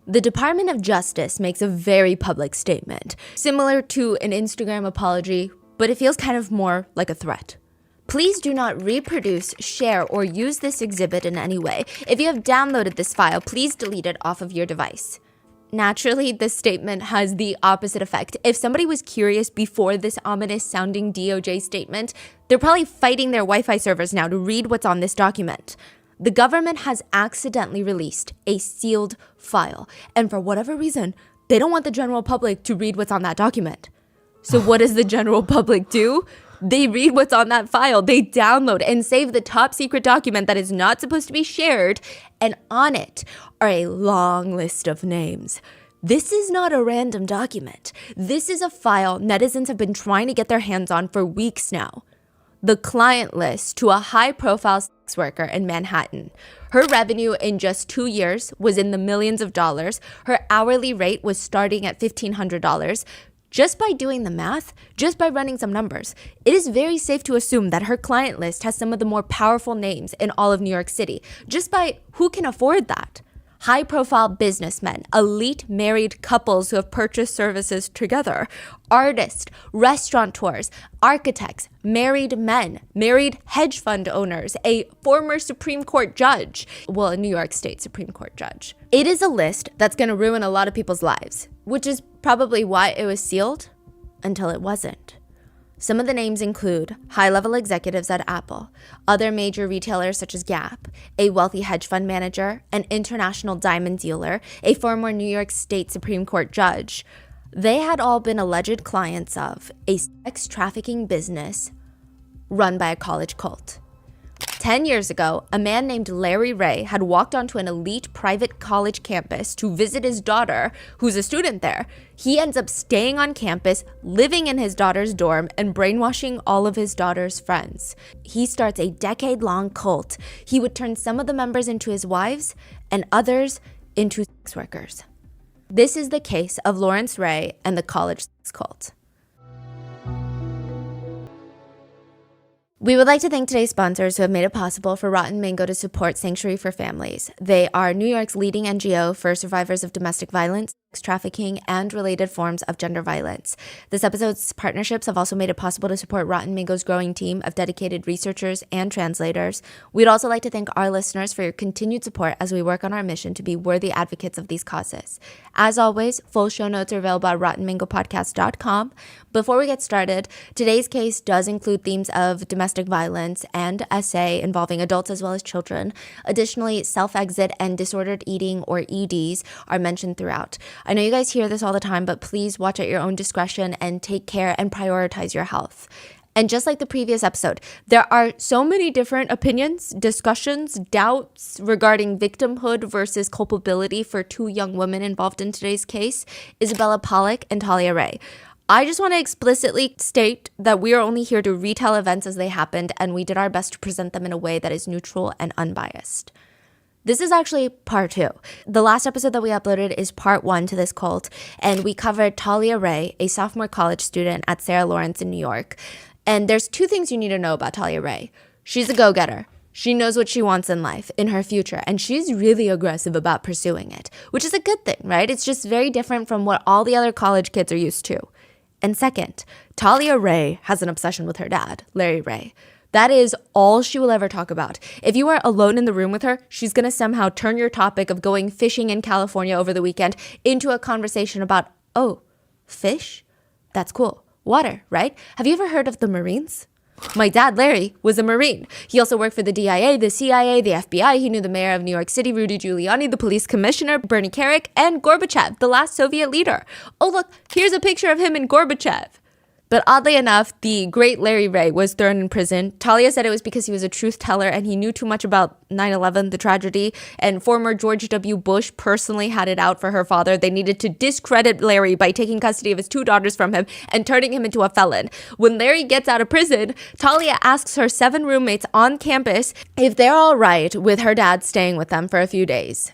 The Department of Justice makes a very public statement, similar to an Instagram apology, but it feels kind of more like a threat. Please do not reproduce, share, or use this exhibit in any way. If you have downloaded this file, please delete it off of your device. Naturally, this statement has the opposite effect. If somebody was curious before this ominous-sounding DOJ statement, they're probably fighting their Wi-Fi servers now to read what's on this document. The government has accidentally released a sealed file, and for whatever reason, they don't want the general public to read what's on that document. So what does the general public do? They read what's on that file. They download and save the top secret document that is not supposed to be shared, and on it are a long list of names. This is not a random document. This is a file netizens have been trying to get their hands on for weeks now. The client list to a high-profile sex worker in Manhattan. Her revenue in just 2 years was in the millions of dollars. Her hourly rate was starting at $1,500. Just by doing the math, just by running some numbers, it is very safe to assume that her client list has some of the more powerful names in all of New York City, just by who can afford that. High-profile businessmen, elite married couples who have purchased services together, artists, restaurateurs, architects, married men, married hedge fund owners, a former Supreme Court judge, well, a New York State Supreme Court judge. It is a list that's going to ruin a lot of people's lives, which is probably why it was sealed until it wasn't. Some of the names include high-level executives at Apple, other major retailers such as Gap, a wealthy hedge fund manager, an international diamond dealer, a former New York State Supreme Court judge. They had all been alleged clients of a sex trafficking business run by a college cult. 10 years ago, a man named Larry Ray had walked onto an elite private college campus to visit his daughter, who's a student there. He ends up staying on campus, living in his daughter's dorm, and brainwashing all of his daughter's friends. He starts a decade-long cult. He would turn some of the members into his wives and others into sex workers. This is the case of Lawrence Ray and the college sex cult. We would like to thank today's sponsors who have made it possible for Rotten Mango to support Sanctuary for Families. They are New York's leading NGO for survivors of domestic violence, sex trafficking, and related forms of gender violence. This episode's partnerships have also made it possible to support Rotten Mango's growing team of dedicated researchers and translators. We'd also like to thank our listeners for your continued support as we work on our mission to be worthy advocates of these causes. As always, full show notes are available at rottenmangopodcast.com. Before we get started, today's case does include themes of domestic violence and SA involving adults as well as children. Additionally, self-exit and disordered eating, or EDs, are mentioned throughout. I know you guys hear this all the time, but please watch at your own discretion and take care and prioritize your health. And just like the previous episode, there are so many different opinions, discussions, doubts regarding victimhood versus culpability for two young women involved in today's case, Isabella Pollack and Talia Ray. I just want to explicitly state that we are only here to retell events as they happened, and we did our best to present them in a way that is neutral and unbiased. This is actually part 2. The last episode that we uploaded is part 1 to this cult, and we covered Talia Ray, a sophomore college student at Sarah Lawrence in New York. And there's 2 things you need to know about Talia Ray. She's a go-getter. She knows what she wants in life, in her future, and she's really aggressive about pursuing it, which is a good thing, right? It's just very different from what all the other college kids are used to. And second, Talia Ray has an obsession with her dad, Larry Ray. That is all she will ever talk about. If you are alone in the room with her, she's going to somehow turn your topic of going fishing in California over the weekend into a conversation about, oh, fish? That's cool. Water, right? Have you ever heard of the Marines? My dad, Larry, was a Marine. He also worked for the DIA, the CIA, the FBI. He knew the mayor of New York City, Rudy Giuliani, the police commissioner, Bernie Kerik, and Gorbachev, the last Soviet leader. Oh, look, here's a picture of him and Gorbachev. But oddly enough, the great Larry Ray was thrown in prison. Talia said it was because he was a truth teller and he knew too much about 9/11, the tragedy, and former George W. Bush personally had it out for her father. They needed to discredit Larry by taking custody of his 2 daughters from him and turning him into a felon. When Larry gets out of prison, Talia asks her 7 roommates on campus if they're all right with her dad staying with them for a few days.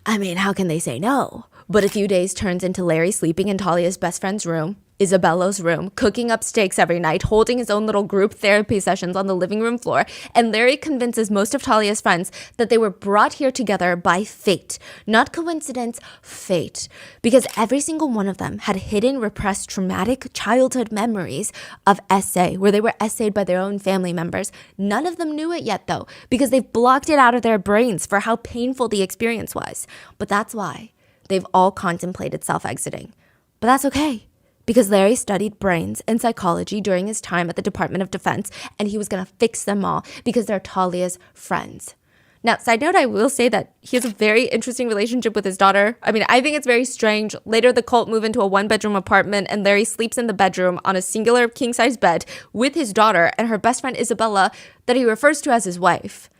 I mean, how can they say no? But a few days turns into Larry sleeping in Talia's best friend's room, Isabella's room, cooking up steaks every night, holding his own little group therapy sessions on the living room floor. And Larry convinces most of Talia's friends that they were brought here together by fate. Not coincidence, fate. Because every single one of them had hidden, repressed, traumatic childhood memories of SA, where they were essayed by their own family members. None of them knew it yet, though, because they've blocked it out of their brains for how painful the experience was. But that's why they've all contemplated self-exiting. But that's okay, because Larry studied brains and psychology during his time at the Department of Defense, and he was going to fix them all because they're Talia's friends. Now, side note, I will say that he has a very interesting relationship with his daughter. I mean, I think it's very strange. Later, the cult move into a one-bedroom apartment, and Larry sleeps in the bedroom on a singular king-size bed with his daughter and her best friend Isabella that he refers to as his wife.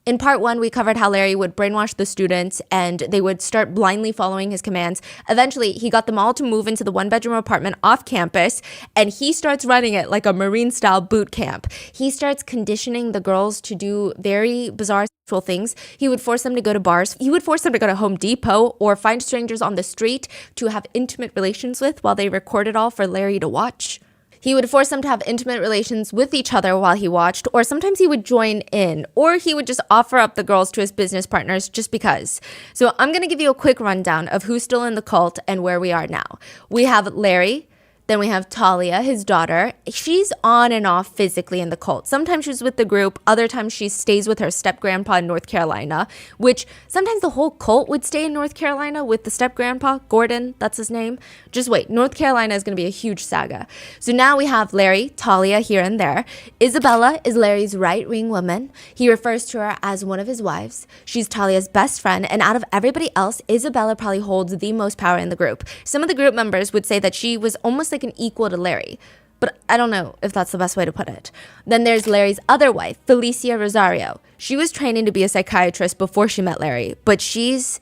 In part 1, we covered how Larry would brainwash the students and they would start blindly following his commands. Eventually, he got them all to move into the one-bedroom apartment off campus, and he starts running it like a Marine-style boot camp. He starts conditioning the girls to do very bizarre sexual things. He would force them to go to bars. He would force them to go to Home Depot or find strangers on the street to have intimate relations with while they recorded all for Larry to watch. He would force them to have intimate relations with each other while he watched, or sometimes he would join in, or he would just offer up the girls to his business partners just because. So I'm going to give you a quick rundown of who's still in the cult and where we are now. We have Larry. Then we have Talia, his daughter. She's on and off physically in the cult. Sometimes she's with the group. Other times she stays with her step-grandpa in North Carolina, which sometimes the whole cult would stay in North Carolina with the step-grandpa, Gordon, that's his name. Just wait, North Carolina is going to be a huge saga. So now we have Larry, Talia here and there. Isabella is Larry's right-wing woman. He refers to her as one of his wives. She's Talia's best friend, and out of everybody else, Isabella probably holds the most power in the group. Some of the group members would say that she was almost like an equal to Larry, but I don't know if that's the best way to put it. Then there's Larry's other wife, Felicia Rosario. She was training to be a psychiatrist before she met Larry, but she's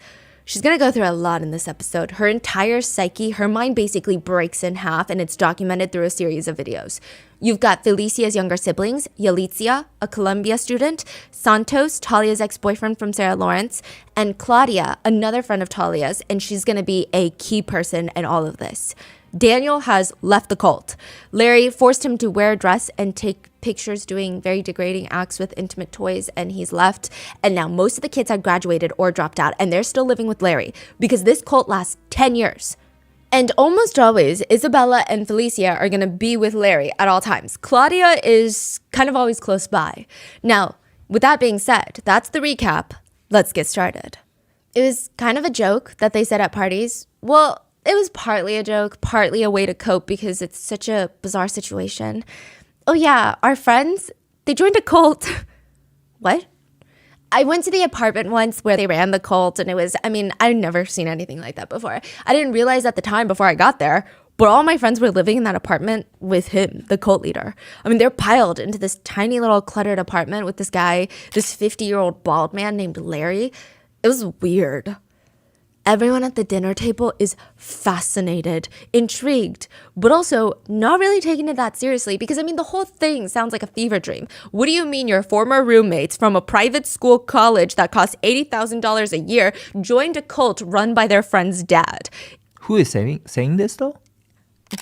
going to go through a lot in this episode. Her entire psyche, her mind basically breaks in half, and it's documented through a series of videos. You've got Felicia's younger siblings, Yalitza, a Columbia student, Santos, Talia's ex-boyfriend from Sarah Lawrence, and Claudia, another friend of Talia's, and she's going to be a key person in all of this. Daniel has left the cult. Larry forced him to wear a dress and take pictures doing very degrading acts with intimate toys, and he's left. And now most of the kids have graduated or dropped out, and they're still living with Larry because this cult lasts 10 years. And almost always, Isabella and Felicia are going to be with Larry at all times. Claudia is kind of always close by. Now, with that being said, that's the recap. Let's get started. It was kind of a joke that they said at parties. Well, it was partly a joke, partly a way to cope because it's such a bizarre situation. Oh yeah, our friends, they joined a cult. What? I went to the apartment once where they ran the cult, and it was, I'd never seen anything like that before. I didn't realize at the time before I got there, but all my friends were living in that apartment with him, the cult leader. They're piled into this tiny little cluttered apartment with this guy, this 50-year-old bald man named Larry. It was weird. Everyone at the dinner table is fascinated, intrigued, but also not really taking it that seriously because, the whole thing sounds like a fever dream. What do you mean your former roommates from a private school college that costs $80,000 a year joined a cult run by their friend's dad? Who is saying this though?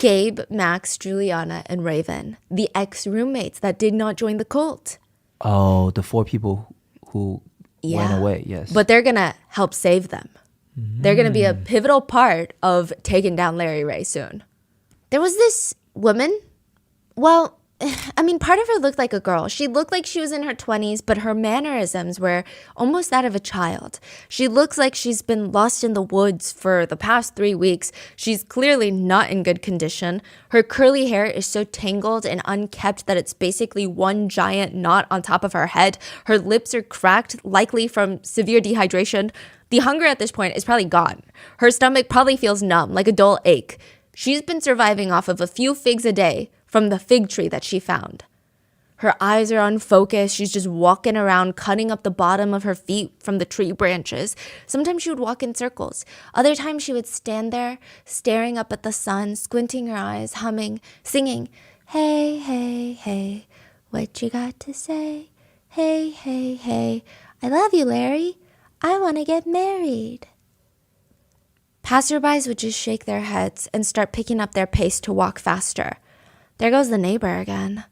Gabe, Max, Juliana, and Raven, the ex-roommates that did not join the cult. Oh, the 4 people who went away, yes. But they're going to help save them. They're going to be a pivotal part of taking down Larry Ray soon. There was this woman. Well, part of her looked like a girl. She looked like she was in her 20s, but her mannerisms were almost that of a child. She looks like she's been lost in the woods for the past 3 weeks. She's clearly not in good condition. Her curly hair is so tangled and unkept that it's basically one giant knot on top of her head. Her lips are cracked, likely from severe dehydration. The hunger at this point is probably gone. Her stomach probably feels numb, like a dull ache. She's been surviving off of a few figs a day from the fig tree that she found. Her eyes are unfocused. She's just walking around, cutting up the bottom of her feet from the tree branches. Sometimes she would walk in circles. Other times she would stand there, staring up at the sun, squinting her eyes, humming, singing, "Hey, hey, hey, what you got to say? Hey, hey, hey, I love you, Larry. I want to get married." Passerbys would just shake their heads and start picking up their pace to walk faster. There goes the neighbor again.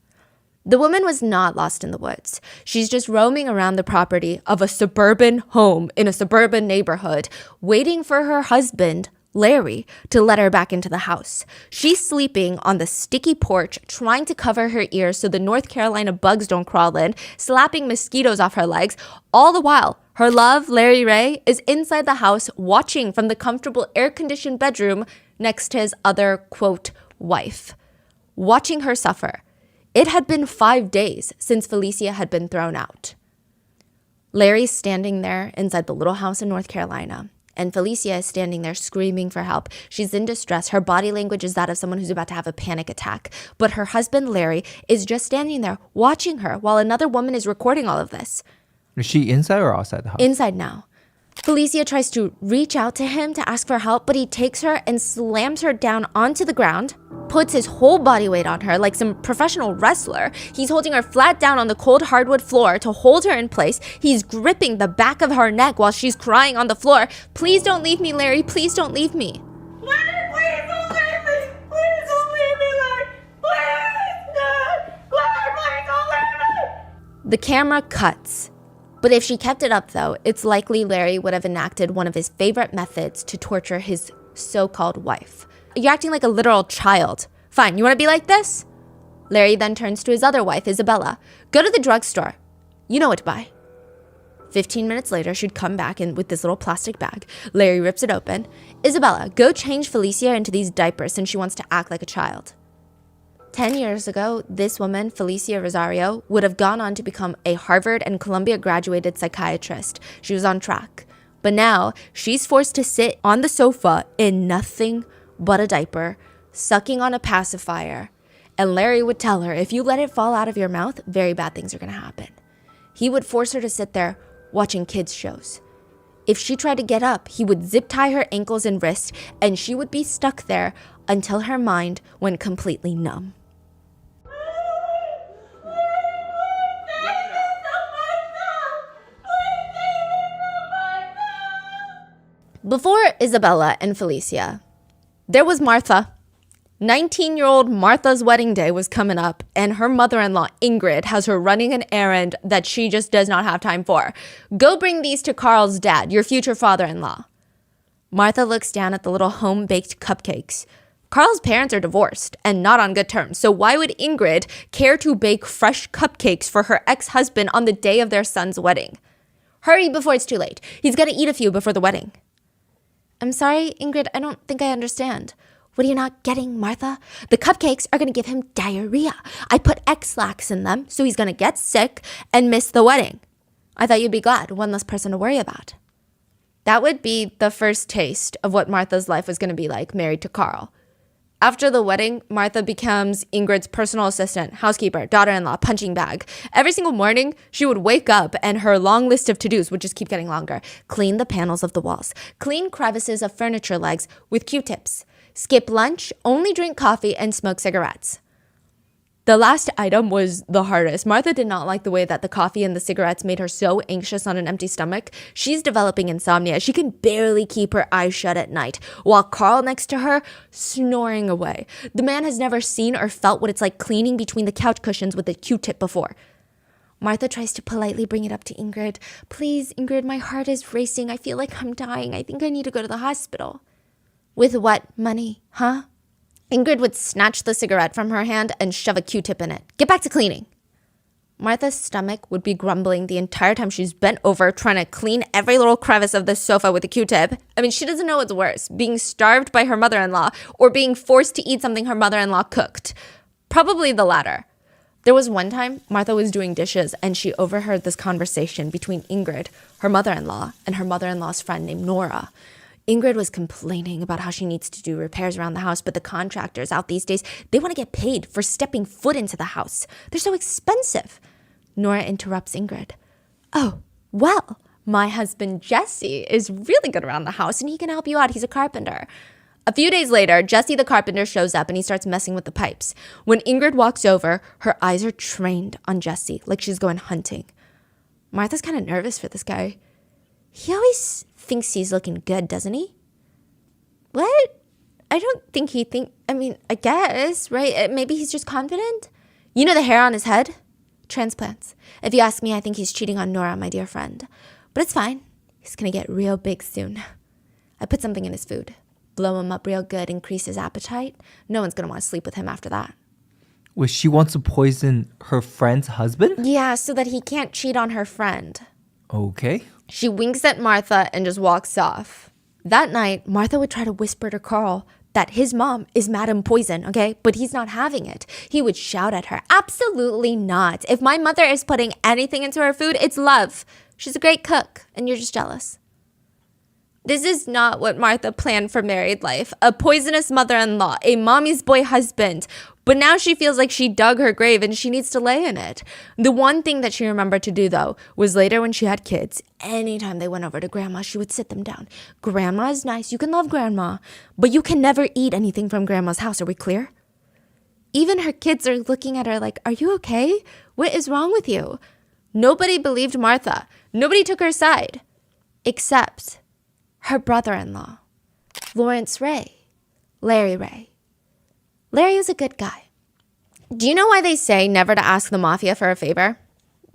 The woman was not lost in the woods. She's just roaming around the property of a suburban home in a suburban neighborhood, waiting for her husband, Larry, to let her back into the house. She's sleeping on the sticky porch, trying to cover her ears so the North Carolina bugs don't crawl in, slapping mosquitoes off her legs. All the while, her love, Larry Ray, is inside the house watching from the comfortable air-conditioned bedroom next to his other, quote, wife, watching her suffer. It had been 5 days since Felicia had been thrown out. Larry's standing there inside the little house in North Carolina, and Felicia is standing there screaming for help. She's in distress. Her body language is that of someone who's about to have a panic attack. But her husband, Larry, is just standing there watching her while another woman is recording all of this. Is she inside or outside the house? Inside now. Felicia tries to reach out to him to ask for help, but he takes her and slams her down onto the ground, puts his whole body weight on her like some professional wrestler. He's holding her flat down on the cold hardwood floor to hold her in place. He's gripping the back of her neck while she's crying on the floor. Please don't leave me, Larry. Please don't leave me. Larry, please don't leave me. Please don't leave me, Larry. Please, Larry, please don't leave me. The camera cuts. But if she kept it up, though, it's likely Larry would have enacted one of his favorite methods to torture his so-called wife. You're acting like a literal child. Fine, you want to be like this? Larry then turns to his other wife, Isabella. Go to the drugstore. You know what to buy. 15 minutes later, she'd come back in with this little plastic bag. Larry rips it open. Isabella, go change Felicia into these diapers since she wants to act like a child. 10 years ago, this woman, Felicia Rosario, would have gone on to become a Harvard and Columbia graduated psychiatrist. She was on track. But now, she's forced to sit on the sofa in nothing but a diaper, sucking on a pacifier. And Larry would tell her, if you let it fall out of your mouth, very bad things are going to happen. He would force her to sit there watching kids' shows. If she tried to get up, he would zip tie her ankles and wrists, and she would be stuck there until her mind went completely numb. Before Isabella and Felicia, there was Martha. 19-year-old Martha's wedding day was coming up, and her mother-in-law, Ingrid, has her running an errand that she just does not have time for. Go bring these to Carl's dad, your future father-in-law. Martha looks down at the little home-baked cupcakes. Carl's parents are divorced and not on good terms, so why would Ingrid care to bake fresh cupcakes for her ex-husband on the day of their son's wedding? Hurry before it's too late. He's got to eat a few before the wedding. I'm sorry, Ingrid, I don't think I understand. What are you not getting, Martha? The cupcakes are going to give him diarrhea. I put X-Lax in them, so he's going to get sick and miss the wedding. I thought you'd be glad, one less person to worry about. That would be the first taste of what Martha's life was going to be like, married to Carl. After the wedding, Martha becomes Ingrid's personal assistant, housekeeper, daughter-in-law, punching bag. Every single morning, she would wake up and her long list of to-dos would just keep getting longer. Clean the panels of the walls. Clean crevices of furniture legs with Q-tips. Skip lunch, only drink coffee, and smoke cigarettes. The last item was the hardest. Martha did not like the way that the coffee and the cigarettes made her so anxious on an empty stomach. She's developing insomnia. She can barely keep her eyes shut at night, while Carl next to her, snoring away. The man has never seen or felt what it's like cleaning between the couch cushions with a Q-tip before. Martha tries to politely bring it up to Ingrid. Please, Ingrid, my heart is racing. I feel like I'm dying. I think I need to go to the hospital. With what money, huh? Ingrid would snatch the cigarette from her hand and shove a Q-tip in it. Get back to cleaning. Martha's stomach would be grumbling the entire time she's bent over trying to clean every little crevice of the sofa with a Q-tip. I mean, she doesn't know what's worse, being starved by her mother-in-law or being forced to eat something her mother-in-law cooked. Probably the latter. There was one time Martha was doing dishes and she overheard this conversation between Ingrid, her mother-in-law, and her mother-in-law's friend named Nora. Ingrid was complaining about how she needs to do repairs around the house, but the contractors out these days, they want to get paid for stepping foot into the house. They're so expensive. Nora interrupts Ingrid. Oh, well, my husband Jesse is really good around the house and he can help you out. He's a carpenter. A few days later, Jesse the carpenter shows up and he starts messing with the pipes. When Ingrid walks over, her eyes are trained on Jesse, like she's going hunting. Martha's kind of nervous for this guy. He always thinks he's looking good, doesn't he? What? I don't think I guess, right? Maybe he's just confident. You know the hair on his head? Transplants. If you ask me, I think he's cheating on Nora, my dear friend. But it's fine. He's gonna get real big soon. I put something in his food. Blow him up real good, increase his appetite. No one's gonna want to sleep with him after that. Wait, she wants to poison her friend's husband? Yeah, so that he can't cheat on her friend. Okay. She winks at Martha and just walks off. That night, Martha would try to whisper to Carl that his mom is Madame Poison, okay? But he's not having it. He would shout at her, absolutely not. If my mother is putting anything into her food, it's love. She's a great cook, and you're just jealous. This is not what Martha planned for married life. A poisonous mother-in-law, a mommy's boy husband. But now she feels like she dug her grave and she needs to lay in it. The one thing that she remembered to do, though, was later when she had kids, anytime they went over to Grandma, she would sit them down. Grandma is nice. You can love Grandma. But you can never eat anything from Grandma's house. Are we clear? Even her kids are looking at her like, are you okay? What is wrong with you? Nobody believed Martha. Nobody took her side. Except her brother-in-law, Lawrence Ray, Larry Ray. Larry is a good guy. Do you know why they say never to ask the mafia for a favor?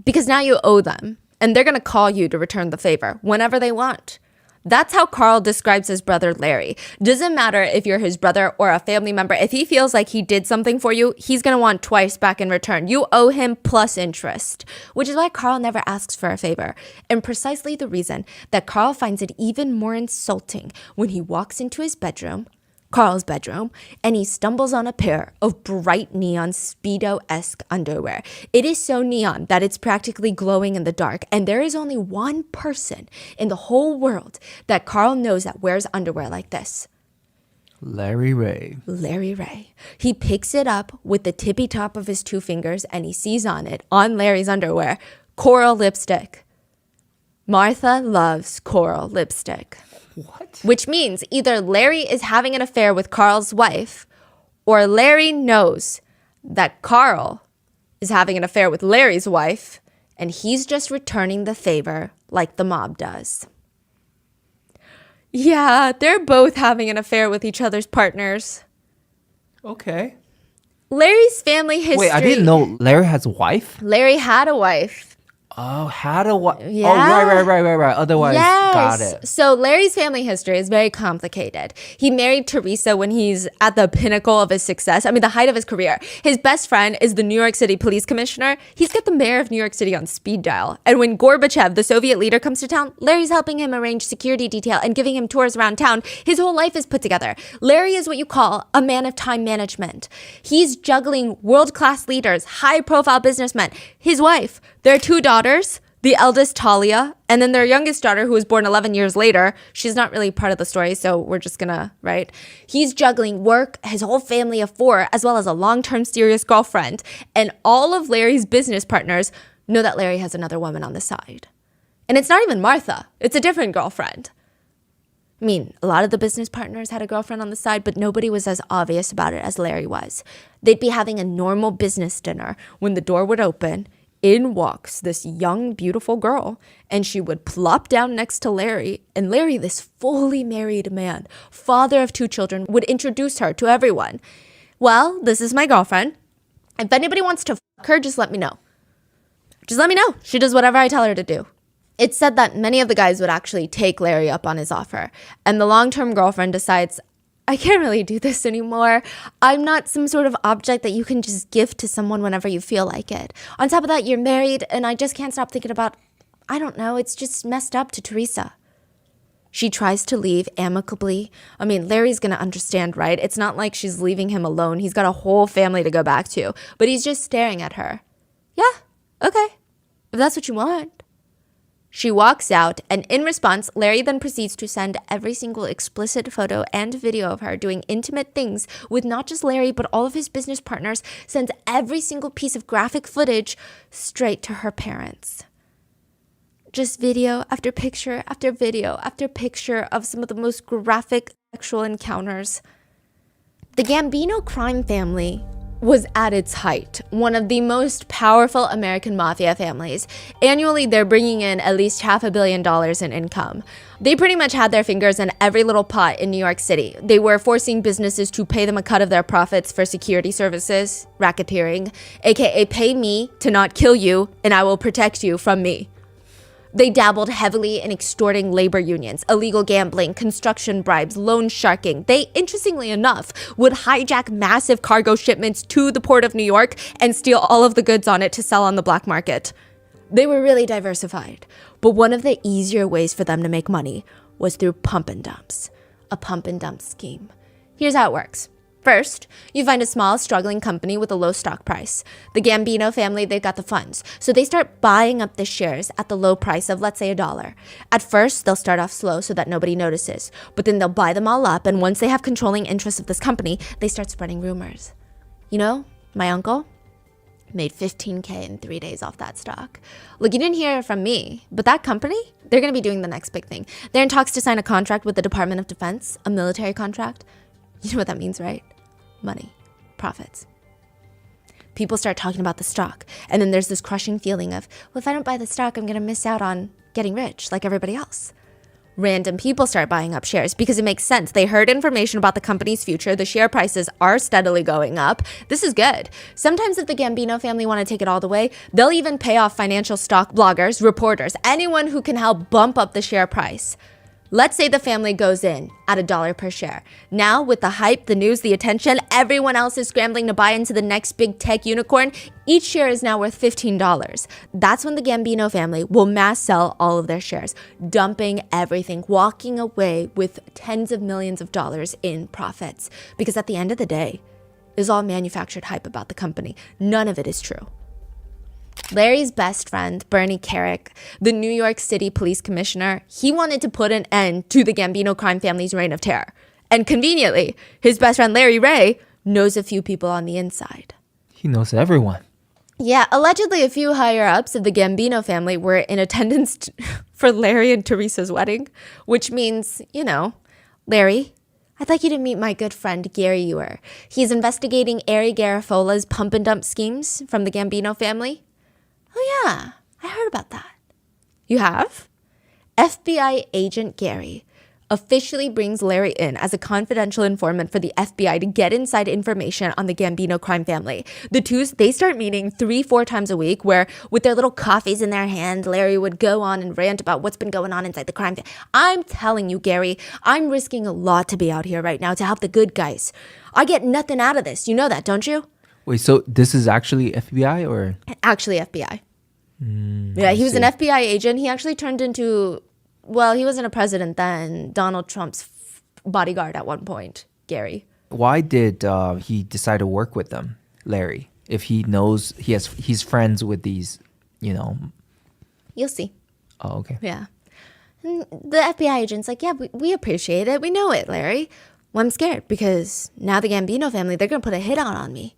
Because now you owe them, and they're going to call you to return the favor whenever they want. That's how Carl describes his brother Larry. Doesn't matter if you're his brother or a family member. If he feels like he did something for you, he's going to want twice back in return. You owe him plus interest, which is why Carl never asks for a favor. And precisely the reason that Carl finds it even more insulting when he walks into his bedroom, Carl's bedroom, and he stumbles on a pair of bright neon Speedo-esque underwear. It is so neon that it's practically glowing in the dark, and there is only one person in the whole world that Carl knows that wears underwear like this. Larry Ray. Larry Ray. He picks it up with the tippy top of his two fingers, and he sees on it, on Larry's underwear, coral lipstick. Martha loves coral lipstick. What? Which means either Larry is having an affair with Carl's wife, or Larry knows that Carl is having an affair with Larry's wife, and he's just returning the favor like the mob does. Yeah, they're both having an affair with each other's partners. Okay. Larry's family history... Wait, I didn't know Larry has a wife? Larry had a wife. Oh, how do what? Yeah. Oh, right. Otherwise, Yes. got it. So Larry's family history is very complicated. He married Teresa when he's at the pinnacle of his success. I mean, the height of his career. His best friend is the New York City police commissioner. He's got the mayor of New York City on speed dial. And when Gorbachev, the Soviet leader, comes to town, Larry's helping him arrange security detail and giving him tours around town. His whole life is put together. Larry is what you call a man of time management. He's juggling world-class leaders, high-profile businessmen, his wife, their two daughters, the eldest, Talia, and then their youngest daughter, who was born 11 years later. She's not really part of the story, so we're just gonna, right? He's juggling work, his whole family of 4, as well as a long-term serious girlfriend. And all of Larry's business partners know that Larry has another woman on the side. And it's not even Martha. It's a different girlfriend. I mean, a lot of the business partners had a girlfriend on the side, but nobody was as obvious about it as Larry was. They'd be having a normal business dinner when the door would open. In walks this young, beautiful girl, and she would plop down next to Larry, and Larry, this fully married man, father of 2 children, would introduce her to everyone. Well, this is my girlfriend. If anybody wants to fuck her, just let me know. Just let me know. She does whatever I tell her to do. It's said that many of the guys would actually take Larry up on his offer, and the long-term girlfriend decides, I can't really do this anymore. I'm not some sort of object that you can just give to someone whenever you feel like it. On top of that, you're married, and I just can't stop thinking about, I don't know, it's just messed up to Teresa. She tries to leave amicably. I mean, Larry's going to understand, right? It's not like she's leaving him alone. He's got a whole family to go back to, but he's just staring at her. Yeah, okay, if that's what you want. She walks out, and in response, Larry then proceeds to send every single explicit photo and video of her doing intimate things with not just Larry, but all of his business partners, sends every single piece of graphic footage straight to her parents. Just video after picture after video after picture of some of the most graphic sexual encounters. The Gambino crime family was at its height, one of the most powerful American mafia families. Annually, they're bringing in at least $500 million in income. They pretty much had their fingers in every little pot in New York City. They were forcing businesses to pay them a cut of their profits for security services, racketeering, aka pay me to not kill you and I will protect you from me. They dabbled heavily in extorting labor unions, illegal gambling, construction bribes, loan sharking. They, interestingly enough, would hijack massive cargo shipments to the port of New York and steal all of the goods on it to sell on the black market. They were really diversified, but one of the easier ways for them to make money was through pump and dumps, a pump and dump scheme. Here's how it works. First, you find a small, struggling company with a low stock price. The Gambino family, they've got the funds. So they start buying up the shares at the low price of, let's say, $1. At first, they'll start off slow so that nobody notices. But then they'll buy them all up, and once they have controlling interest of this company, they start spreading rumors. You know, my uncle made $15K in 3 days off that stock. Look, you didn't hear it from me, but that company, they're going to be doing the next big thing. They're in talks to sign a contract with the Department of Defense, a military contract. You know what that means, right? Money, profits. People start talking about the stock, and then there's this crushing feeling of, well, if I don't buy the stock, I'm going to miss out on getting rich like everybody else. Random people start buying up shares because it makes sense. They heard information about the company's future. The share prices are steadily going up. This is good. Sometimes if the Gambino family want to take it all the way, they'll even pay off financial stock bloggers, reporters, anyone who can help bump up the share price. Let's say the family goes in at $1 per share. Now, with the hype, the news, the attention, everyone else is scrambling to buy into the next big tech unicorn. Each share is now worth $15. That's when the Gambino family will mass sell all of their shares, dumping everything, walking away with tens of millions of dollars in profits. Because at the end of the day, it's all manufactured hype about the company. None of it is true. Larry's best friend, Bernie Carrick, the New York City police commissioner, he wanted to put an end to the Gambino crime family's reign of terror. And conveniently, his best friend Larry Ray knows a few people on the inside. He knows everyone. Yeah, allegedly a few higher-ups of the Gambino family were in attendance for Larry and Teresa's wedding, which means, you know, Larry, I'd like you to meet my good friend Gary Ewer. He's investigating Ari Garofalo's pump and dump schemes from the Gambino family. Oh yeah, I heard about that. You have? FBI agent Gary officially brings Larry in as a confidential informant for the FBI to get inside information on the Gambino crime family. The two, they start meeting 3-4 times a week where with their little coffees in their hand, Larry would go on and rant about what's been going on inside the crime family. I'm telling you, Gary, I'm risking a lot to be out here right now to help the good guys. I get nothing out of this. You know that, don't you? Wait, so this is actually FBI or? Actually FBI. Yeah, he was an FBI agent. He actually turned into, well, he wasn't a president then, Donald Trump's bodyguard at one point, Gary. Why did he decide to work with them, Larry? If he knows he's friends with these, you know. You'll see. Oh, okay. Yeah. And the FBI agent's like, yeah, we appreciate it. We know it, Larry. Well, I'm scared because now the Gambino family, they're going to put a hit out on me.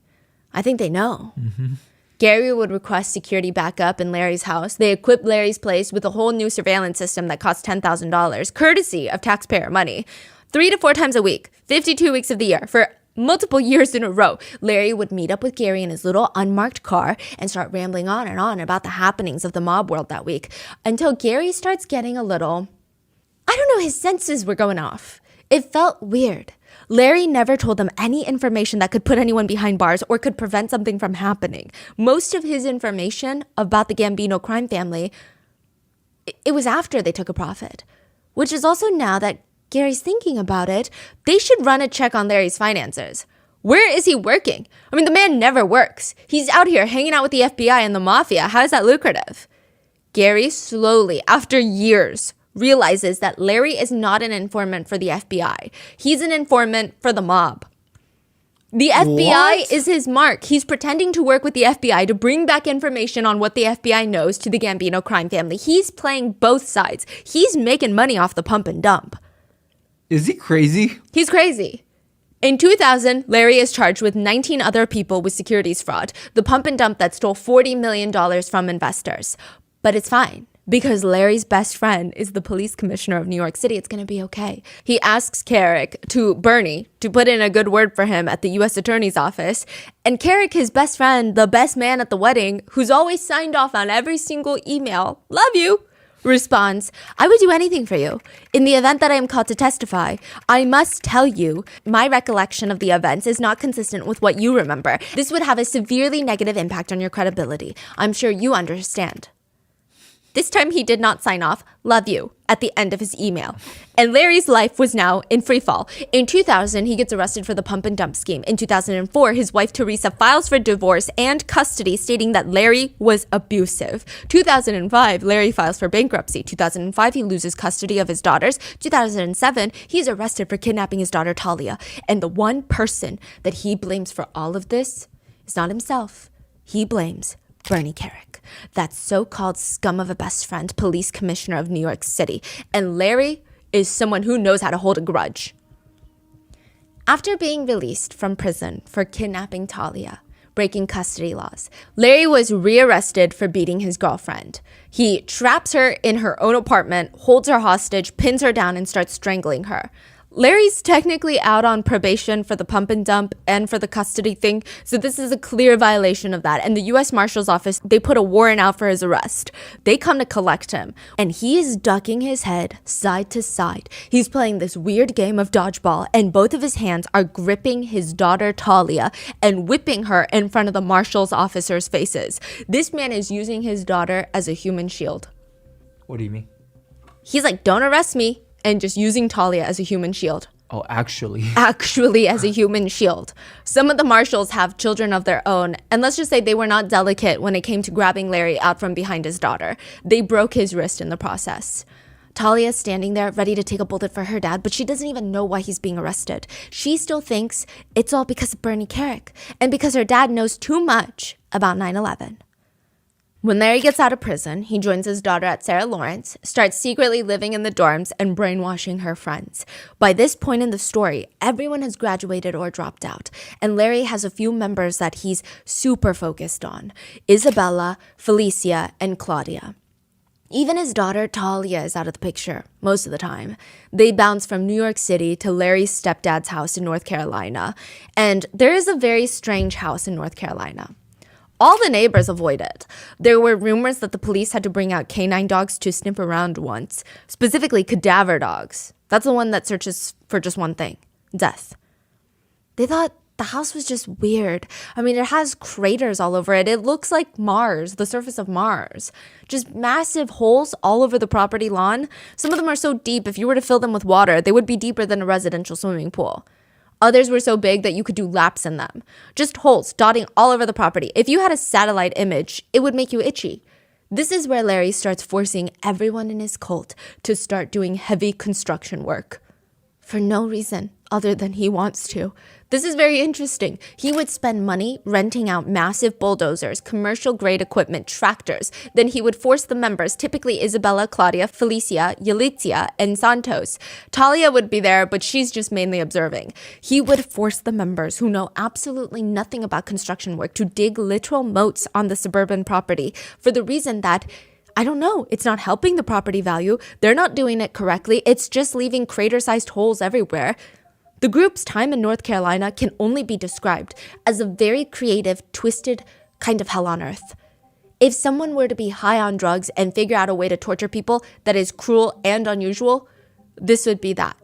I think they know. Mm-hmm. Gary would request security backup in Larry's house. They equipped Larry's place with a whole new surveillance system that cost $10,000, courtesy of taxpayer money. 3 to 4 times a week, 52 weeks of the year, for multiple years in a row, Larry would meet up with Gary in his little unmarked car and start rambling on and on about the happenings of the mob world that week, until Gary starts getting a little, I don't know, his senses were going off. It felt weird. Larry never told them any information that could put anyone behind bars or could prevent something from happening. Most of his information about the Gambino crime family, it was after they took a profit. Which is also, now that Gary's thinking about it, they should run a check on Larry's finances. Where is he working? I mean, the man never works. He's out here hanging out with the FBI and the mafia. How is that lucrative? Gary slowly, after years, realizes that Larry is not an informant for the FBI. He's an informant for the mob. The FBI is his mark. He's pretending to work with the FBI to bring back information on what the FBI knows to the Gambino crime family. He's playing both sides. He's making money off the pump and dump. Is he crazy? He's crazy. In 2000, Larry is charged with 19 other people with securities fraud, the pump and dump that stole $40 million from investors. But it's fine, Because Larry's best friend is the police commissioner of New York City, it's going to be okay. He asks Bernie, to put in a good word for him at the U.S. Attorney's office. And Carrick, his best friend, the best man at the wedding, who's always signed off on every single email, love you, responds, I would do anything for you. In the event that I am called to testify, I must tell you, my recollection of the events is not consistent with what you remember. This would have a severely negative impact on your credibility. I'm sure you understand. This time he did not sign off, love you, at the end of his email. And Larry's life was now in free fall. In 2000, he gets arrested for the pump and dump scheme. In 2004, his wife Teresa files for divorce and custody, stating that Larry was abusive. 2005, Larry files for bankruptcy. 2005, he loses custody of his daughters. 2007, he's arrested for kidnapping his daughter Talia. And the one person that he blames for all of this is not himself. He blames Bernie Carrick, that so-called scum of a best friend, police commissioner of New York City. And Larry is someone who knows how to hold a grudge. After being released from prison for kidnapping Talia, breaking custody laws, Larry was rearrested for beating his girlfriend. He traps her in her own apartment, holds her hostage, pins her down, and starts strangling her. Larry's technically out on probation for the pump and dump and for the custody thing, so this is a clear violation of that. And the U.S. Marshal's Office, they put a warrant out for his arrest. They come to collect him, and he is ducking his head side to side. He's playing this weird game of dodgeball, and both of his hands are gripping his daughter Talia and whipping her in front of the Marshal's officers' faces. This man is using his daughter as a human shield. What do you mean? He's like, don't arrest me. And just using Talia as a human shield. Oh, actually. Actually as a human shield. Some of the marshals have children of their own, and let's just say they were not delicate when it came to grabbing Larry out from behind his daughter. They broke his wrist in the process. Talia's standing there ready to take a bullet for her dad, but she doesn't even know why he's being arrested. She still thinks it's all because of Bernie Carrick and because her dad knows too much about 9/11. When Larry gets out of prison, he joins his daughter at Sarah Lawrence, starts secretly living in the dorms and brainwashing her friends. By this point in the story, everyone has graduated or dropped out, and Larry has a few members that he's super focused on: Isabella, Felicia, and Claudia. Even his daughter Talia is out of the picture most of the time. They bounce from New York City to Larry's stepdad's house in North Carolina, and there is a very strange house in North Carolina. All the neighbors avoid it. There were rumors that the police had to bring out canine dogs to sniff around once, specifically cadaver dogs. That's the one that searches for just one thing: death. They thought the house was just weird. I mean, it has craters all over it. It looks like Mars, the surface of Mars. Just massive holes all over the property lawn. Some of them are so deep, if you were to fill them with water, they would be deeper than a residential swimming pool. Others were so big that you could do laps in them. Just holes dotting all over the property. If you had a satellite image, it would make you itchy. This is where Larry starts forcing everyone in his cult to start doing heavy construction work. For no reason other than he wants to. This is very interesting. He would spend money renting out massive bulldozers, commercial grade equipment, tractors. Then he would force the members, typically Isabella, Claudia, Felicia, Yalitza, and Santos. Talia would be there, but she's just mainly observing. He would force the members who know absolutely nothing about construction work to dig literal moats on the suburban property for the reason that, I don't know, it's not helping the property value. They're not doing it correctly. It's just leaving crater-sized holes everywhere. The group's time in North Carolina can only be described as a very creative, twisted kind of hell on earth. If someone were to be high on drugs and figure out a way to torture people that is cruel and unusual, this would be that.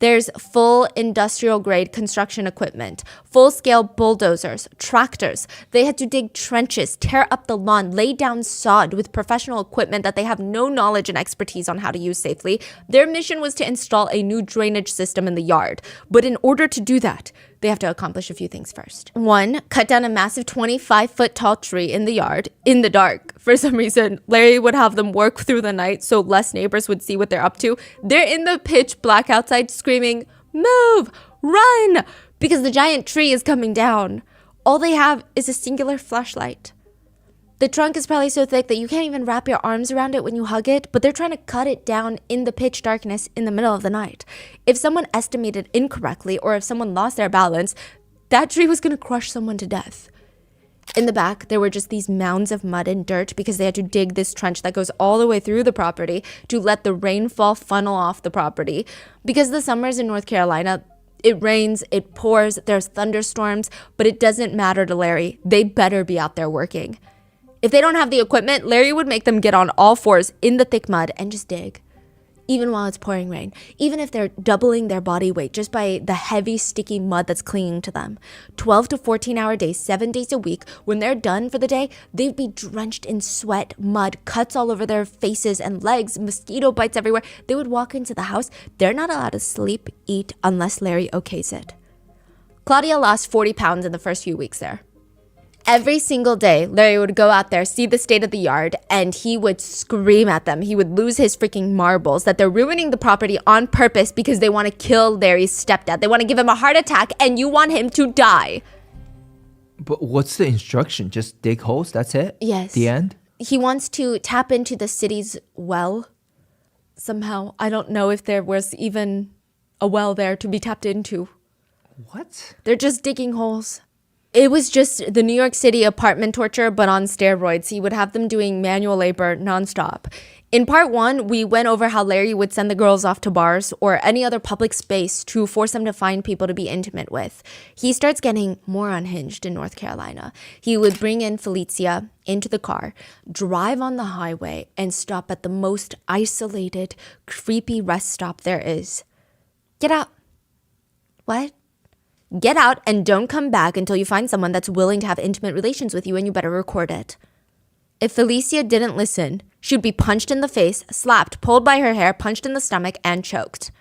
There's full industrial-grade construction equipment, full-scale bulldozers, tractors. They had to dig trenches, tear up the lawn, lay down sod with professional equipment that they have no knowledge and expertise on how to use safely. Their mission was to install a new drainage system in the yard. But in order to do that, they have to accomplish a few things first. 1, cut down a massive 25-foot-tall tree in the yard, in the dark. For some reason, Larry would have them work through the night so less neighbors would see what they're up to. They're in the pitch black outside screaming, "Move! Run!" because the giant tree is coming down. All they have is a singular flashlight. The trunk is probably so thick that you can't even wrap your arms around it when you hug it, but they're trying to cut it down in the pitch darkness in the middle of the night. If someone estimated incorrectly or if someone lost their balance, that tree was going to crush someone to death. In the back, there were just these mounds of mud and dirt because they had to dig this trench that goes all the way through the property to let the rainfall funnel off the property. Because the summers in North Carolina, it rains, it pours, there's thunderstorms, but it doesn't matter to Larry. They better be out there working. If they don't have the equipment, Larry would make them get on all fours in the thick mud and just dig. Even while it's pouring rain, even if they're doubling their body weight just by the heavy, sticky mud that's clinging to them. 12 to 14-hour days, 7 days a week. When they're done for the day, they'd be drenched in sweat, mud, cuts all over their faces and legs, mosquito bites everywhere. They would walk into the house. They're not allowed to sleep, eat, unless Larry okays it. Claudia lost 40 pounds in the first few weeks there. Every single day, Larry would go out there, see the state of the yard, and he would scream at them. He would lose his freaking marbles that they're ruining the property on purpose because they want to kill Larry's stepdad. They want to give him a heart attack, and you want him to die. But what's the instruction? Just dig holes? That's it? Yes. The end? He wants to tap into the city's well. Somehow, I don't know if there was even a well there to be tapped into. What? They're just digging holes. It was just the New York City apartment torture, but on steroids. He would have them doing manual labor nonstop. In part 1, we went over how Larry would send the girls off to bars or any other public space to force them to find people to be intimate with. He starts getting more unhinged in North Carolina. He would bring in Felicia into the car, drive on the highway, and stop at the most isolated, creepy rest stop there is. Get out. What? Get out and don't come back until you find someone that's willing to have intimate relations with you, and you better record it. If Felicia didn't listen, she'd be punched in the face, slapped, pulled by her hair, punched in the stomach, and choked.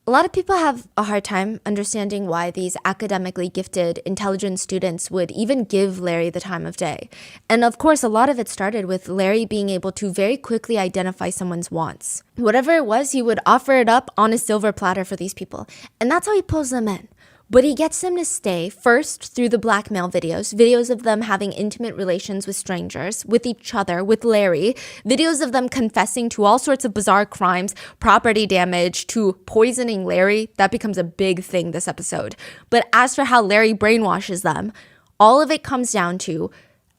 A lot of people have a hard time understanding why these academically gifted, intelligent students would even give Larry the time of day. And of course, a lot of it started with Larry being able to very quickly identify someone's wants. Whatever it was, he would offer it up on a silver platter for these people. And that's how he pulls them in. But he gets them to stay first through the blackmail videos of them having intimate relations with strangers, with each other, with Larry, videos of them confessing to all sorts of bizarre crimes, property damage, to poisoning Larry. That becomes a big thing this episode. But as for how Larry brainwashes them, all of it comes down to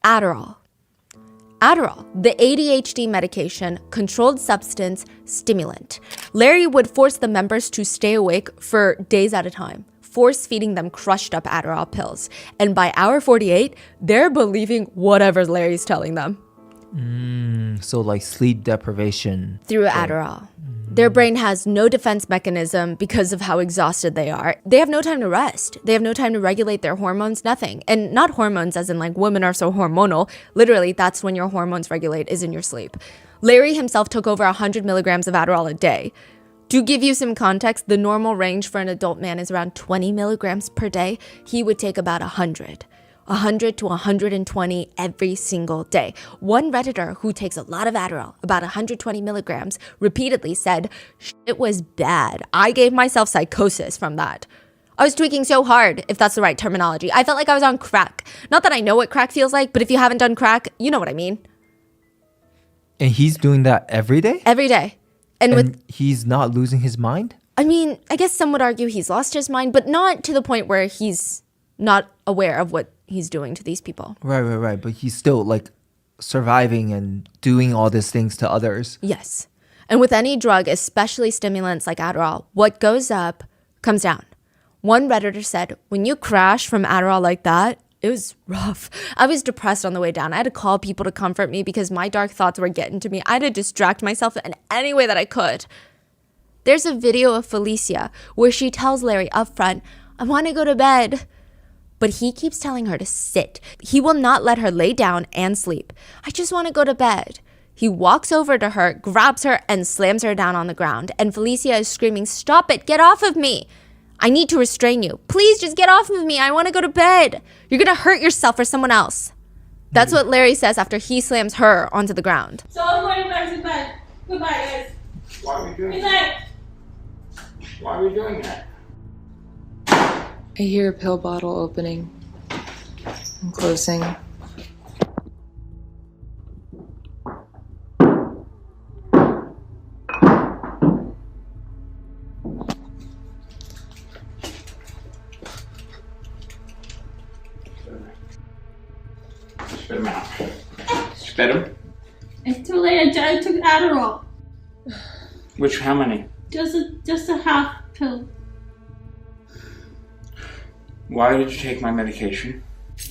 Adderall. Adderall, the ADHD medication, controlled substance, stimulant. Larry would force the members to stay awake for days at a time, force feeding them crushed up Adderall pills. And by hour 48, they're believing whatever Larry's telling them. So like sleep deprivation. Through Adderall. Their brain has no defense mechanism because of how exhausted they are. They have no time to rest. They have no time to regulate their hormones, nothing. And not hormones as in like women are so hormonal. Literally, that's when your hormones regulate, is in your sleep. Larry himself took over 100 milligrams of Adderall a day. To give you some context, the normal range for an adult man is around 20 milligrams per day. He would take about 100 to 120 every single day. One Redditor who takes a lot of Adderall, about 120 milligrams, repeatedly said, "It was bad. I gave myself psychosis from that. I was tweaking so hard," if that's the right terminology. I felt like I was on crack. Not that I know what crack feels like, but if you haven't done crack, you know what I mean. And he's doing that every day? Every day. And he's not losing his mind? I mean, I guess some would argue he's lost his mind, but not to the point where he's not aware of what he's doing to these people. Right. But he's still like surviving and doing all these things to others. Yes. And with any drug, especially stimulants like Adderall, what goes up comes down. One Redditor said, when you crash from Adderall like that, it was rough. I was depressed on the way down. I had to call people to comfort me because my dark thoughts were getting to me. I had to distract myself in any way that I could. There's a video of Felicia where she tells Larry up front, "I want to go to bed." But he keeps telling her to sit. He will not let her lay down and sleep. "I just want to go to bed." He walks over to her, grabs her, and slams her down on the ground. And Felicia is screaming, "Stop it, get off of me. I need to restrain you. Please just get off of me. I want to go to bed. You're going to hurt yourself or someone else." That's what Larry says after he slams her onto the ground. So I'm going back to bed. Goodbye, guys. Why are we doing Good that? night. Why are we doing that? I hear a pill bottle opening and closing. Spit them out. Spit them? It's too late. I took Adderall. How many? Just a half pill. Why did you take my medication?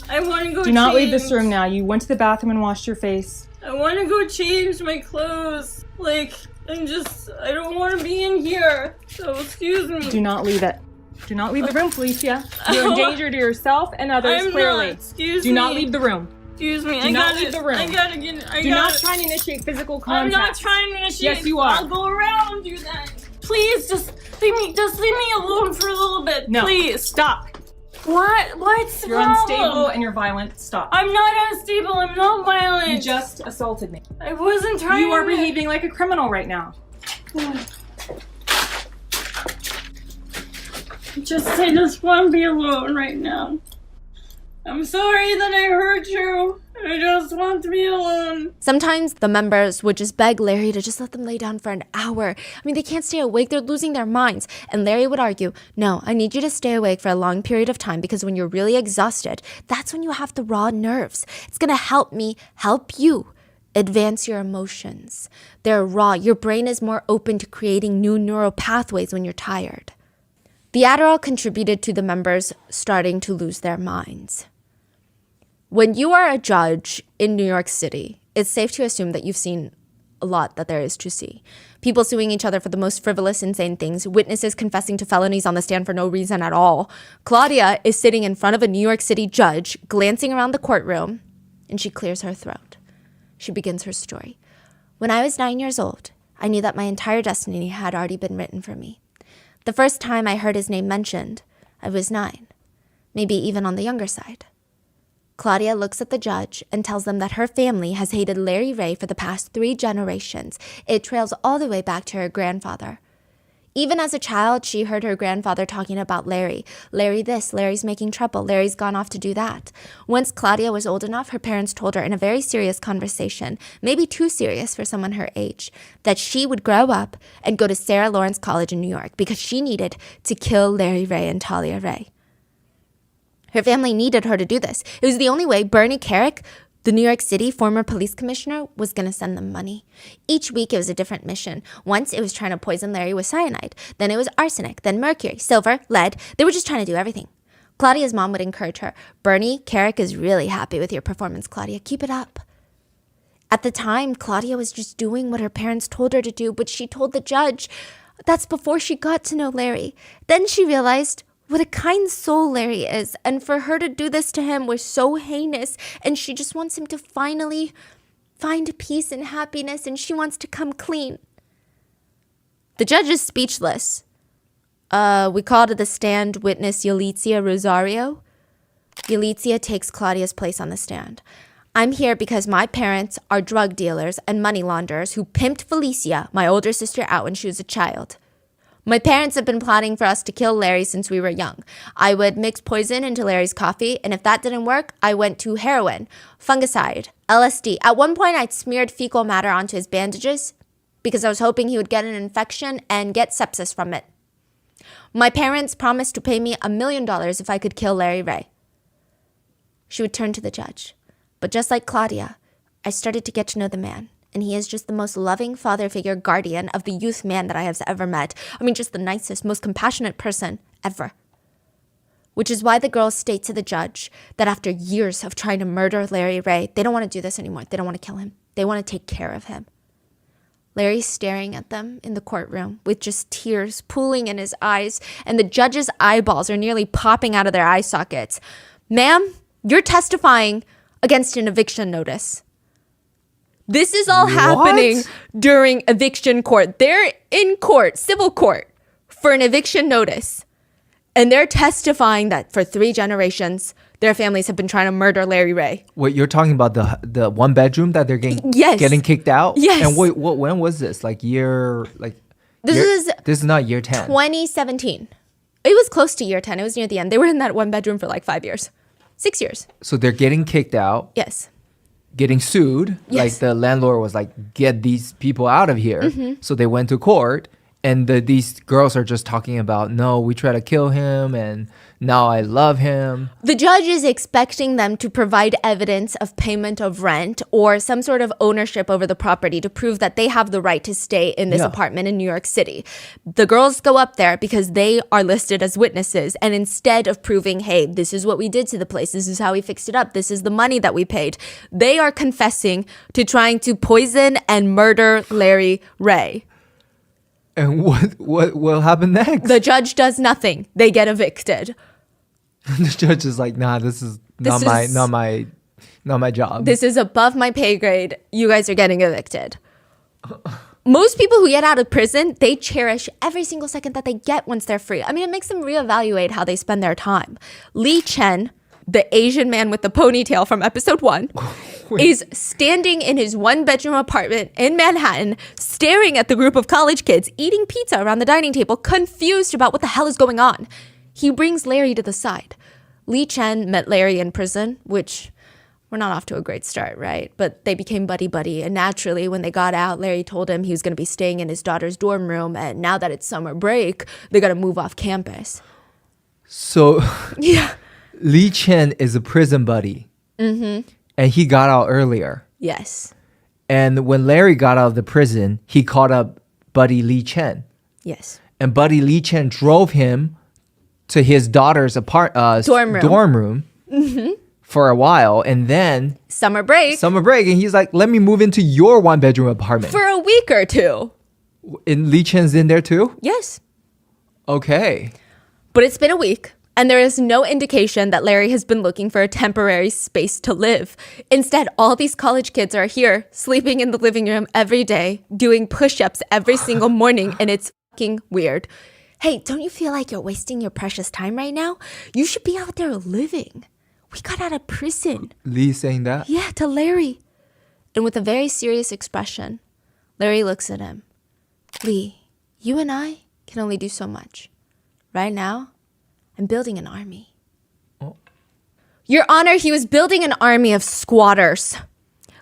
I want to go Do not leave this room now. You went to the bathroom and washed your face. I want to go change my clothes. I don't want to be in here. So excuse me. Do not leave it. Do not leave the room, Felicia. You're in danger to yourself and others, I'm clearly. not. Excuse Do me. not leave the room. Excuse me. Do not leave the room. I gotta get. Do not try and initiate physical contact. I'm not trying to initiate. Yes, you are. I'll go around you then. Please, just leave me alone for a little bit. No. Please. Stop. What? What's You're wrong? unstable and you're violent. Stop. I'm not unstable. I'm not violent. You just assaulted me. I wasn't trying. You are to... behaving like a criminal right now. I just want to be alone right now. I'm sorry that I hurt you. I just want to be alone. Sometimes the members would just beg Larry to just let them lay down for an hour. I mean, they can't stay awake. They're losing their minds. And Larry would argue, no, I need you to stay awake for a long period of time because when you're really exhausted, that's when you have the raw nerves. It's going to help me help you advance your emotions. They're raw. Your brain is more open to creating new neural pathways when you're tired. The Adderall contributed to the members starting to lose their minds. When you are a judge in New York City, it's safe to assume that you've seen a lot that there is to see. People suing each other for the most frivolous, insane things, witnesses confessing to felonies on the stand for no reason at all. Claudia is sitting in front of a New York City judge, glancing around the courtroom, and she clears her throat. She begins her story. When I was 9 years old, I knew that my entire destiny had already been written for me. The first time I heard his name mentioned, I was 9, maybe even on the younger side. Claudia looks at the judge and tells them that her family has hated Larry Ray for the past 3 generations. It trails all the way back to her grandfather. Even as a child, she heard her grandfather talking about Larry. Larry this, Larry's making trouble, Larry's gone off to do that. Once Claudia was old enough, her parents told her in a very serious conversation, maybe too serious for someone her age, that she would grow up and go to Sarah Lawrence College in New York because she needed to kill Larry Ray and Talia Ray. Her family needed her to do this. It was the only way Bernie Carrick, the New York City former police commissioner, was going to send them money. Each week it was a different mission. Once it was trying to poison Larry with cyanide. Then it was arsenic. Then mercury, silver, lead. They were just trying to do everything. Claudia's mom would encourage her. Bernie Carrick is really happy with your performance, Claudia. Keep it up. At the time, Claudia was just doing what her parents told her to do, but she told the judge that's before she got to know Larry. Then she realized what a kind soul Larry is, and for her to do this to him was so heinous, and she just wants him to finally find peace and happiness, and she wants to come clean. The judge is speechless. We call to the stand witness Yalitza Rosario. Yalitza takes Claudia's place on the stand. I'm here because my parents are drug dealers and money launderers who pimped Felicia, my older sister, out when she was a child. My parents have been plotting for us to kill Larry since we were young. I would mix poison into Larry's coffee, and if that didn't work, I went to heroin, fungicide, LSD. At one point, I'd smeared fecal matter onto his bandages because I was hoping he would get an infection and get sepsis from it. My parents promised to pay me $1 million if I could kill Larry Ray. She would turn to the judge. But just like Claudia, I started to get to know the man. And he is just the most loving father figure guardian of the youth man that I have ever met. I mean, just the nicest, most compassionate person ever. Which is why the girls state to the judge that after years of trying to murder Larry Ray, they don't want to do this anymore. They don't want to kill him. They want to take care of him. Larry's staring at them in the courtroom with just tears pooling in his eyes, and the judge's eyeballs are nearly popping out of their eye sockets. Ma'am, you're testifying against an eviction notice. This is all happening during eviction court. They're in court, civil court, for an eviction notice. And they're testifying that for 3 generations, their families have been trying to murder Larry Ray. What you're talking about, the 1 bedroom that they're getting kicked out? Yes. And when was this? This is not year 10. 2017. It was close to year 10. It was near the end. They were in that 1 bedroom for like 5 years. 6 years. So they're getting kicked out. Yes. Getting sued. Yes. Like the landlord was like, get these people out of here. So they went to court And these girls are just talking about, no, we try to kill him and now I love him. The judge is expecting them to provide evidence of payment of rent or some sort of ownership over the property to prove that they have the right to stay in this apartment in New York City. The girls go up there because they are listed as witnesses. And instead of proving, hey, this is what we did to the place, this is how we fixed it up, this is the money that we paid, they are confessing to trying to poison and murder Larry Ray. And what will happen next? The judge does nothing. They get evicted. The judge is like, nah, this is not my job. This is above my pay grade. You guys are getting evicted. Most people who get out of prison, they cherish every single second that they get once they're free. I mean, it makes them reevaluate how they spend their time. Lee Chen, the Asian man with the ponytail from episode 1, is standing in his 1-bedroom apartment in Manhattan, staring at the group of college kids eating pizza around the dining table, confused about what the hell is going on. He brings Larry to the side. Lee Chen met Larry in prison, which we're not off to a great start, right? But they became buddy-buddy. And naturally, when they got out, Larry told him he was going to be staying in his daughter's dorm room. And now that it's summer break, they got to move off campus. So Yeah. Lee Chen is a prison buddy. Mm-hmm. And he got out earlier. Yes. And when Larry got out of the prison, he called up Buddy Lee Chen. Yes. And Buddy Lee Chen drove him to his daughter's dorm room for a while. And then Summer break. and he's like, let me move into your 1-bedroom apartment. For a week or two. And Lee Chen's in there too? Yes. Okay. But it's been a week, and there is no indication that Larry has been looking for a temporary space to live. Instead, all these college kids are here, sleeping in the living room every day, doing push-ups every single morning, and it's fucking weird. Hey, don't you feel like you're wasting your precious time right now? You should be out there living. We got out of prison. Lee saying that? Yeah, to Larry. And with a very serious expression, Larry looks at him. Lee, you and I can only do so much. Right now, I'm building an army. Oh. Your Honor, he was building an army of squatters.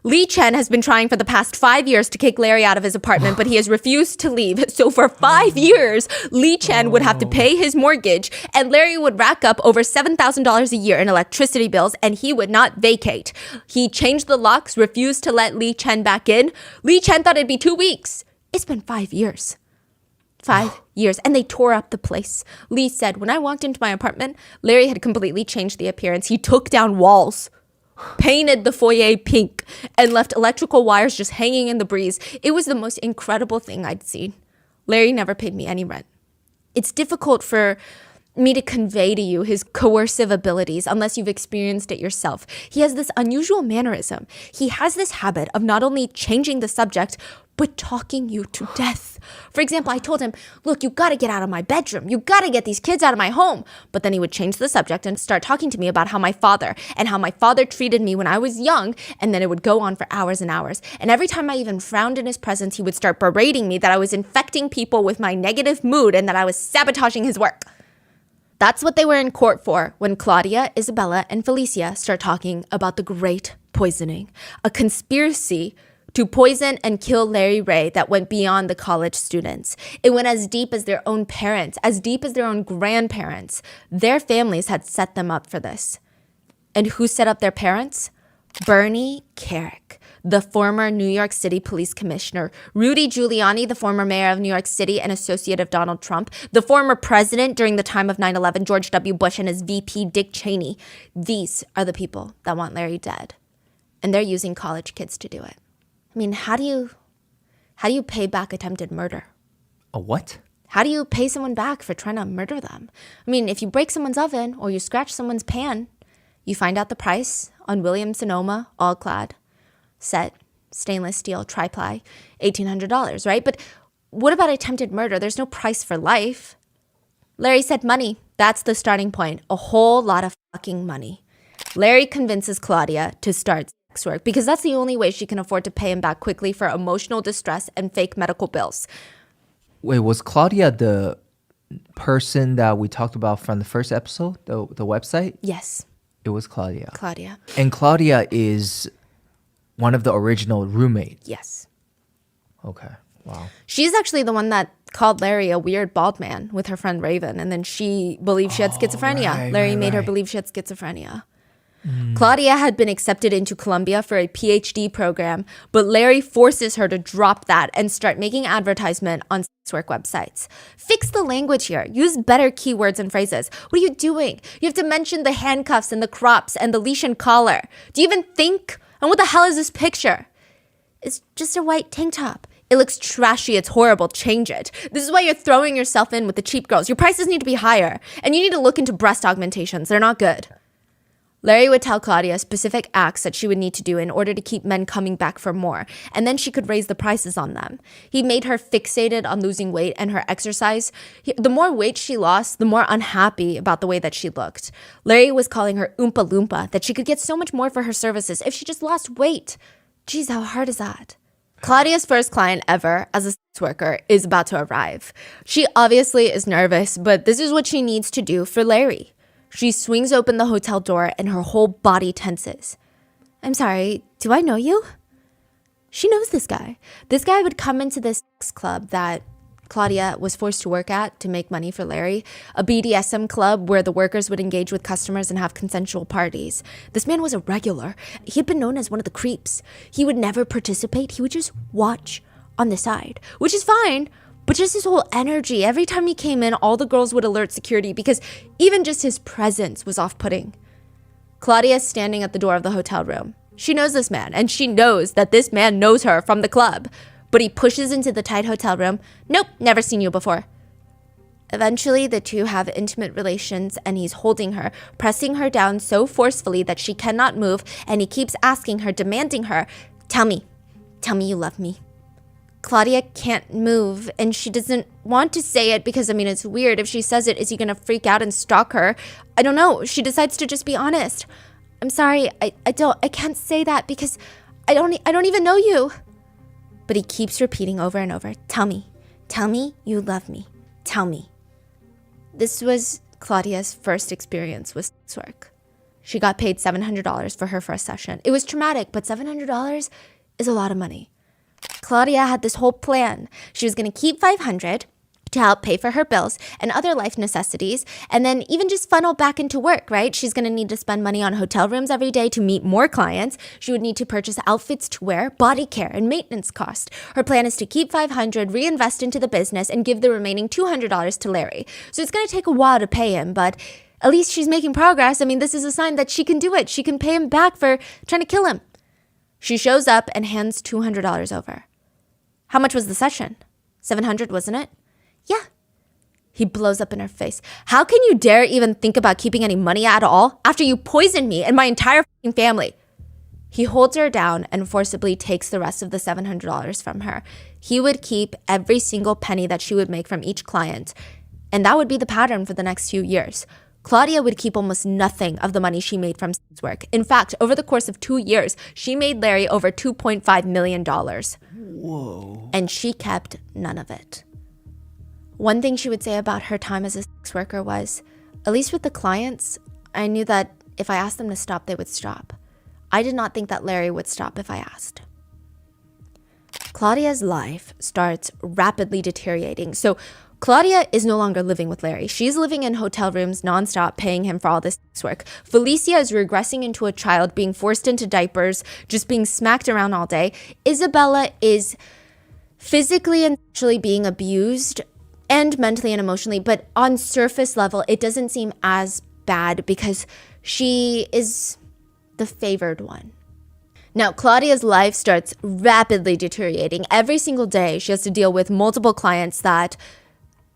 Lee Chen has been trying for the past 5 years to kick Larry out of his apartment, but he has refused to leave. So for 5 years, Lee Chen would have to pay his mortgage, and Larry would rack up over $7,000 a year in electricity bills, and he would not vacate. He changed the locks, refused to let Lee Chen back in. Lee Chen thought it'd be 2 weeks. It's been 5 years. 5 years, and they tore up the place. Lee said, when I walked into my apartment, Larry had completely changed the appearance. He took down walls, painted the foyer pink, and left electrical wires just hanging in the breeze. It was the most incredible thing I'd seen. Larry never paid me any rent. It's difficult for me to convey to you his coercive abilities unless you've experienced it yourself. He has this unusual mannerism. He has this habit of not only changing the subject, but talking you to death. For example, I told him, look, you gotta get out of my bedroom. You gotta get these kids out of my home. But then he would change the subject and start talking to me about how my father treated me when I was young. And then it would go on for hours and hours. And every time I even frowned in his presence, he would start berating me that I was infecting people with my negative mood and that I was sabotaging his work. That's what they were in court for when Claudia, Isabella, and Felicia start talking about the great poisoning, a conspiracy to poison and kill Larry Ray that went beyond the college students. It went as deep as their own parents, as deep as their own grandparents. Their families had set them up for this. And who set up their parents? Bernie Kerik, the former New York City police commissioner, Rudy Giuliani, the former mayor of New York City and associate of Donald Trump, the former president during the time of 9/11, George W. Bush, and his VP, Dick Cheney. These are the people that want Larry dead. And they're using college kids to do it. I mean, how do you pay back attempted murder? A what? How do you pay someone back for trying to murder them? I mean, if you break someone's oven or you scratch someone's pan, you find out the price on Williams-Sonoma, all-clad, set, stainless steel, tri-ply, $1,800, right? But what about attempted murder? There's no price for life. Larry said money. That's the starting point. A whole lot of fucking money. Larry convinces Claudia to start sex work because that's the only way she can afford to pay him back quickly for emotional distress and fake medical bills. Wait, was Claudia the person that we talked about from the first episode, the website? Yes. It was Claudia. Claudia. And Claudia is one of the original roommates. Yes. Okay. Wow. She's actually the one that called Larry a weird bald man with her friend Raven, and then she believed she had schizophrenia. Larry made her believe she had schizophrenia. Claudia had been accepted into Columbia for a PhD program, but Larry forces her to drop that and start making advertisement on sex work websites. Fix the language here. Use better keywords and phrases. What are you doing? You have to mention the handcuffs and the crops and the leash and collar. Do you even think? And what the hell is this picture? It's just a white tank top. It looks trashy. It's horrible. Change it. This is why you're throwing yourself in with the cheap girls. Your prices need to be higher. And you need to look into breast augmentations. They're not good. Larry would tell Claudia specific acts that she would need to do in order to keep men coming back for more, and then she could raise the prices on them. He made her fixated on losing weight and her exercise. The more weight she lost, the more unhappy about the way that she looked. Larry was calling her Oompa Loompa, that she could get so much more for her services if she just lost weight. Geez, how hard is that? Claudia's first client ever as a sex worker is about to arrive. She obviously is nervous, but this is what she needs to do for Larry. She swings open the hotel door and her whole body tenses. I'm sorry, do I know you? She knows this guy. This guy would come into this sex club that Claudia was forced to work at to make money for Larry, a BDSM club where the workers would engage with customers and have consensual parties. This man was a regular. He had been known as one of the creeps. He would never participate. He would just watch on the side, which is fine. But just his whole energy, every time he came in, all the girls would alert security because even just his presence was off-putting. Claudia's standing at the door of the hotel room. She knows this man, and she knows that this man knows her from the club. But he pushes into the tight hotel room. Nope, never seen you before. Eventually, the two have intimate relations, and he's holding her, pressing her down so forcefully that she cannot move, and he keeps asking her, demanding her, tell me you love me. Claudia can't move, and she doesn't want to say it because, it's weird. If she says it, is he going to freak out and stalk her? I don't know. She decides to just be honest. I'm sorry, I can't say that because I don't even know you. But he keeps repeating over and over, tell me you love me, tell me. This was Claudia's first experience with sex work. She got paid $700 for her first session. It was traumatic, but $700 is a lot of money. Claudia had this whole plan. She was going to keep $500 to help pay for her bills and other life necessities, and then even just funnel back into work, right? She's going to need to spend money on hotel rooms every day to meet more clients. She would need to purchase outfits to wear, body care, and maintenance cost. Her plan is to keep $500, reinvest into the business, and give the remaining $200 to Larry. So it's going to take a while to pay him, but at least she's making progress. This is a sign that she can do it. She can pay him back for trying to kill him. She shows up and hands $200 over. How much was the session? $700, wasn't it? Yeah. He blows up in her face. How can you dare even think about keeping any money at all after you poisoned me and my entire family? He holds her down and forcibly takes the rest of the $700 from her. He would keep every single penny that she would make from each client, and that would be the pattern for the next few years. Claudia would keep almost nothing of the money she made from sex work. In fact, over the course of 2 years, she made Larry over $2.5 million. Whoa. And she kept none of it. One thing she would say about her time as a sex worker was, at least with the clients, I knew that if I asked them to stop, they would stop. I did not think that Larry would stop if I asked. Claudia's life starts rapidly deteriorating. So Claudia is no longer living with Larry. She's living in hotel rooms nonstop, paying him for all this sex work. Felicia is regressing into a child, being forced into diapers, just being smacked around all day. Isabella is physically and sexually being abused, and mentally and emotionally, but on surface level, it doesn't seem as bad because she is the favored one. Now, Claudia's life starts rapidly deteriorating. Every single day, she has to deal with multiple clients that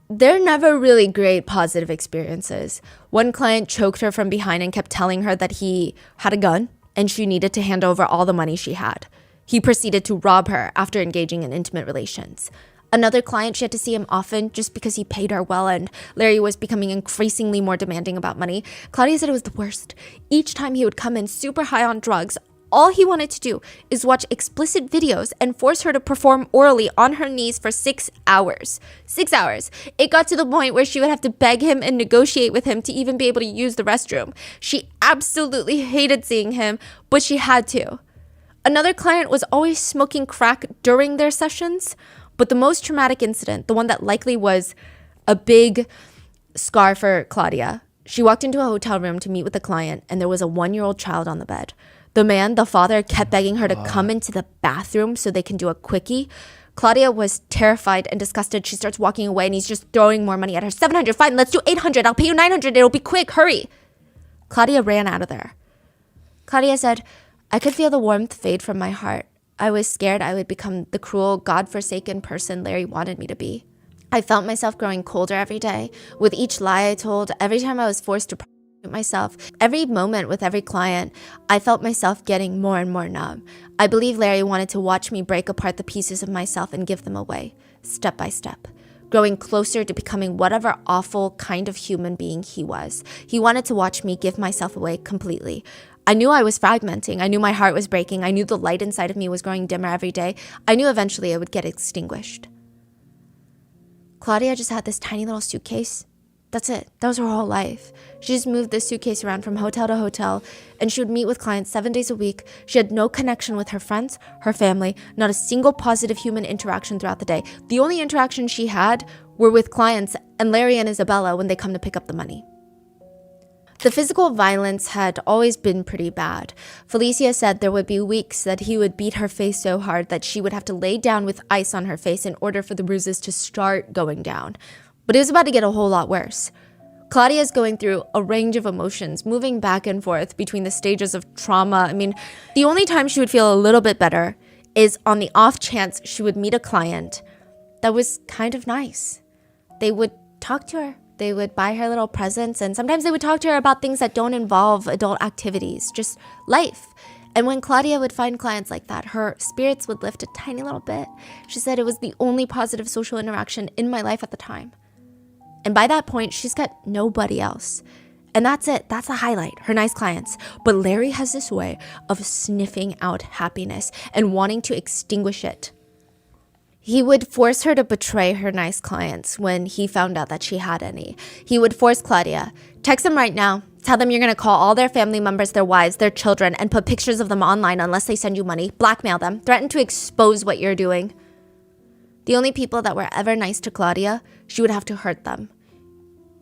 they're never really great positive experiences. One client choked her from behind and kept telling her that he had a gun and she needed to hand over all the money she had. He proceeded to rob her after engaging in intimate relations. Another client, she had to see him often just because he paid her well, and Larry was becoming increasingly more demanding about money. Claudia said it was the worst. Each time he would come in super high on drugs, all he wanted to do is watch explicit videos and force her to perform orally on her knees for 6 hours. 6 hours. It got to the point where she would have to beg him and negotiate with him to even be able to use the restroom. She absolutely hated seeing him, but she had to. Another client was always smoking crack during their sessions, But the most traumatic incident, the one that likely was a big scar for Claudia, she walked into a hotel room to meet with a client, and there was a 1-year-old child on the bed. The man, the father, kept begging her to come into the bathroom so they can do a quickie. Claudia was terrified and disgusted. She starts walking away, and he's just throwing more money at her. 700, fine, let's do 800. I'll pay you 900. It'll be quick, hurry. Claudia ran out of there. Claudia said, I could feel the warmth fade from my heart. I was scared I would become the cruel, God-forsaken person Larry wanted me to be. I felt myself growing colder every day. With each lie I told, every time I was forced to prosecute myself, every moment with every client, I felt myself getting more and more numb. I believe Larry wanted to watch me break apart the pieces of myself and give them away, step by step, growing closer to becoming whatever awful kind of human being he was. He wanted to watch me give myself away completely. I knew I was fragmenting. I knew my heart was breaking. I knew the light inside of me was growing dimmer every day. I knew eventually it would get extinguished. Claudia just had this tiny little suitcase. That's it. That was her whole life. She just moved this suitcase around from hotel to hotel, and she would meet with clients 7 days a week. She had no connection with her friends, her family, not a single positive human interaction throughout the day. The only interactions she had were with clients and Larry and Isabella when they come to pick up the money. The physical violence had always been pretty bad. Felicia said there would be weeks that he would beat her face so hard that she would have to lay down with ice on her face in order for the bruises to start going down. But it was about to get a whole lot worse. Claudia is going through a range of emotions, moving back and forth between the stages of trauma. I mean, the only time she would feel a little bit better is on the off chance she would meet a client that was kind of nice. They would talk to her. They would buy her little presents, and sometimes they would talk to her about things that don't involve adult activities, just life. And when Claudia would find clients like that, her spirits would lift a tiny little bit. She said it was the only positive social interaction in my life at the time. And by that point, she's got nobody else. And that's it. That's the highlight, her nice clients. But Larry has this way of sniffing out happiness and wanting to extinguish it. He would force her to betray her nice clients when he found out that she had any. He would force Claudia, text them right now, tell them you're going to call all their family members, their wives, their children, and put pictures of them online unless they send you money, blackmail them, threaten to expose what you're doing. The only people that were ever nice to Claudia, she would have to hurt them.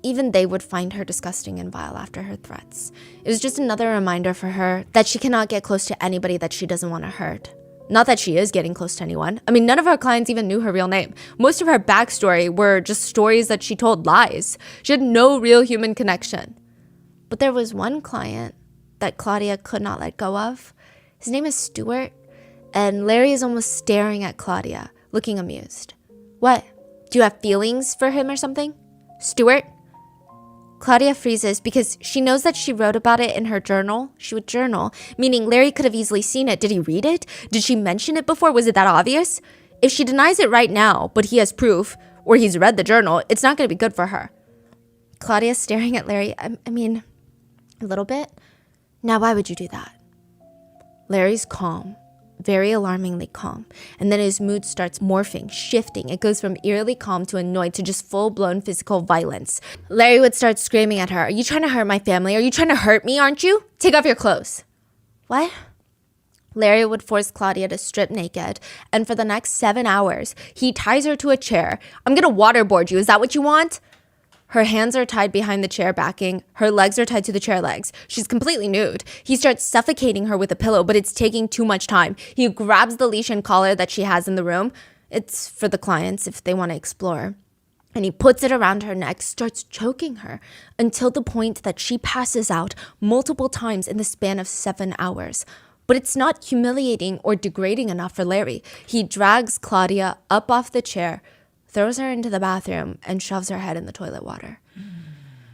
Even they would find her disgusting and vile after her threats. It was just another reminder for her that she cannot get close to anybody that she doesn't want to hurt. Not that she is getting close to anyone. I mean, none of her clients even knew her real name. Most of her backstory were just stories that she told lies. She had no real human connection. But there was one client that Claudia could not let go of. His name is Stuart, and Larry is almost staring at Claudia, looking amused. What? Do you have feelings for him or something? Stuart? Claudia freezes because she knows that she wrote about it in her journal. She would journal, meaning Larry could have easily seen it. Did he read it? Did she mention it before? Was it that obvious? If she denies it right now, but he has proof, or he's read the journal, it's not going to be good for her. Claudia's staring at Larry. I mean, a little bit. Now, why would you do that? Larry's calm. Very alarmingly calm. And then his mood starts morphing, shifting. It goes from eerily calm to annoyed to just full-blown physical violence. Larry would start screaming at her, "Are you trying to hurt my family? Are you trying to hurt me, aren't you? Take off your clothes." What? Larry would force Claudia to strip naked, and for the next 7 hours, he ties her to a chair. "I'm gonna waterboard you. Is that what you want?" Her hands are tied behind the chair backing. Her legs are tied to the chair legs. She's completely nude. He starts suffocating her with a pillow, but it's taking too much time. He grabs the leash and collar that she has in the room. It's for the clients if they want to explore. And he puts it around her neck, starts choking her until the point that she passes out multiple times in the span of 7 hours. But it's not humiliating or degrading enough for Larry. He drags Claudia up off the chair, throws her into the bathroom, and shoves her head in the toilet water.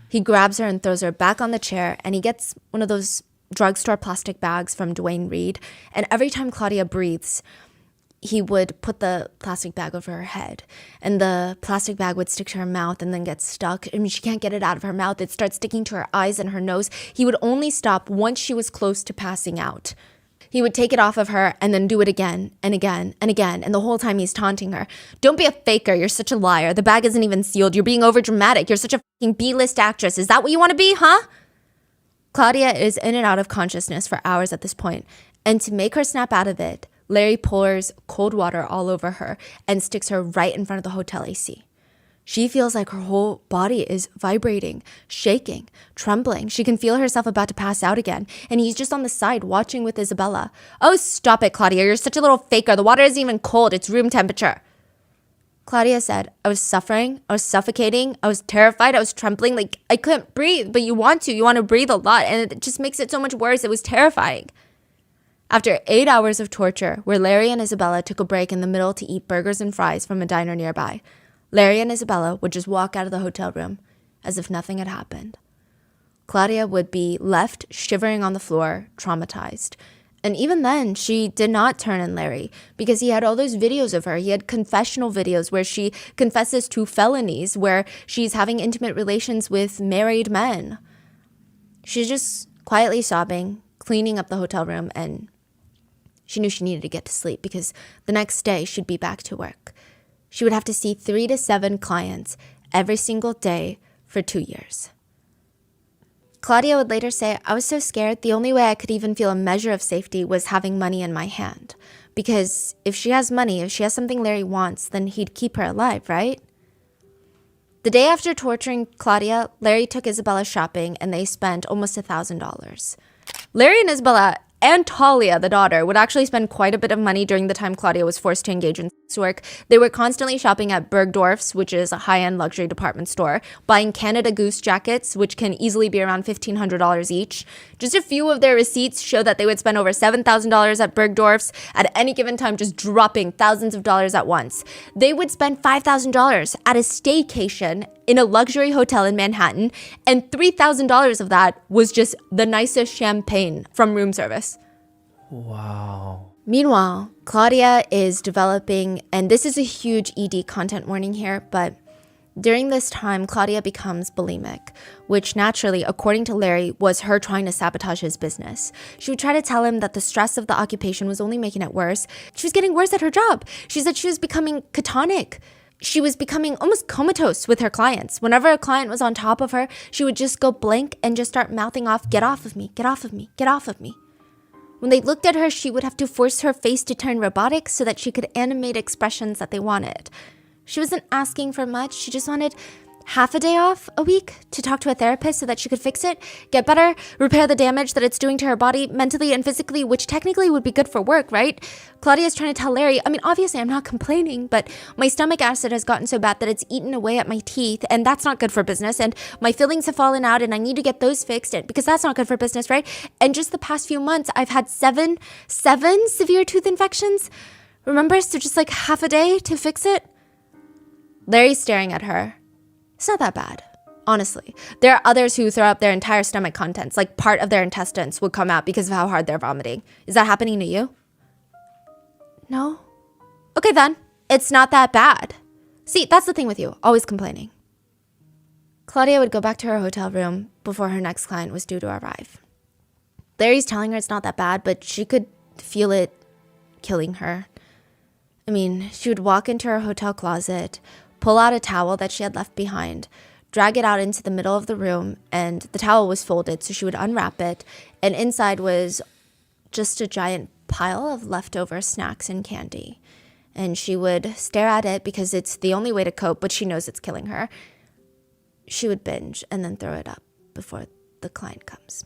He grabs her and throws her back on the chair, and he gets one of those drugstore plastic bags from Dwayne Reed, and every time Claudia breathes, he would put the plastic bag over her head, and the plastic bag would stick to her mouth and then get stuck. I mean, she can't get it out of her mouth. It starts sticking to her eyes and her nose. He would only stop once she was close to passing out. He would take it off of her and then do it again and again and again. And the whole time he's taunting her. "Don't be a faker. You're such a liar. The bag isn't even sealed. You're being overdramatic. You're such a fucking B-list actress. Is that what you want to be, huh?" Claudia is in and out of consciousness for hours at this point. And to make her snap out of it, Larry pours cold water all over her and sticks her right in front of the hotel AC. She feels like her whole body is vibrating, shaking, trembling. She can feel herself about to pass out again. And he's just on the side watching with Isabella. "Oh, stop it, Claudia. You're such a little faker. The water isn't even cold. It's room temperature." Claudia said, "I was suffering. I was suffocating. I was terrified. I was trembling. Like, I couldn't breathe. But you want to. You want to breathe a lot. And it just makes it so much worse. It was terrifying." After 8 hours of torture, where Larry and Isabella took a break in the middle to eat burgers and fries from a diner nearby, Larry and Isabella would just walk out of the hotel room as if nothing had happened. Claudia would be left shivering on the floor, traumatized. And even then, she did not turn on Larry because he had all those videos of her. He had confessional videos where she confesses to felonies, where she's having intimate relations with married men. She's just quietly sobbing, cleaning up the hotel room, and she knew she needed to get to sleep because the next day she'd be back to work. She would have to see 3 to 7 clients every single day for 2 years. Claudia would later say, "I was so scared, the only way I could even feel a measure of safety was having money in my hand. Because if she has money, if she has something Larry wants, then he'd keep her alive, right?" The day after torturing Claudia, Larry took Isabella shopping and they spent almost $1,000. Larry and Isabella and Talia, the daughter, would actually spend quite a bit of money during the time Claudia was forced to engage in sex work. They were constantly shopping at Bergdorf's, which is a high-end luxury department store, buying Canada Goose jackets, which can easily be around $1,500 each. Just a few of their receipts show that they would spend over $7,000 at Bergdorf's at any given time, just dropping thousands of dollars at once. They would spend $5,000 at a staycation in a luxury hotel in Manhattan, and $3,000 of that was just the nicest champagne from room service. Wow. Meanwhile, Claudia is developing, and this is a huge ED content warning here, but during this time, Claudia becomes bulimic, which naturally, according to Larry, was her trying to sabotage his business. She would try to tell him that the stress of the occupation was only making it worse. She was getting worse at her job. She said she was becoming catatonic. She was becoming almost comatose with her clients. Whenever a client was on top of her, she would just go blank and just start mouthing off, "Get off of me, get off of me, get off of me." When they looked at her, she would have to force her face to turn robotic so that she could animate expressions that they wanted. She wasn't asking for much. She just wanted half a day off a week to talk to a therapist so that she could fix it, get better, repair the damage that it's doing to her body mentally and physically, which technically would be good for work, right? Claudia's trying to tell Larry, I mean, obviously I'm not complaining, but my stomach acid has gotten so bad that it's eaten away at my teeth, and that's not good for business, and my fillings have fallen out, and I need to get those fixed, because that's not good for business, right? And just the past few months, I've had seven severe tooth infections. Remember? So just like half a day to fix it? Larry's staring at her. It's not that bad, honestly. There are others who throw up their entire stomach contents, like part of their intestines would come out because of how hard they're vomiting. Is that happening to you? No? Okay then, it's not that bad. See, that's the thing with you, always complaining. Claudia would go back to her hotel room before her next client was due to arrive. Larry's telling her it's not that bad, but she could feel it killing her. I mean, she would walk into her hotel closet, pull out a towel that she had left behind, drag it out into the middle of the room, and the towel was folded, so she would unwrap it, and inside was just a giant pile of leftover snacks and candy. And she would stare at it because it's the only way to cope, but she knows it's killing her. She would binge and then throw it up before the client comes.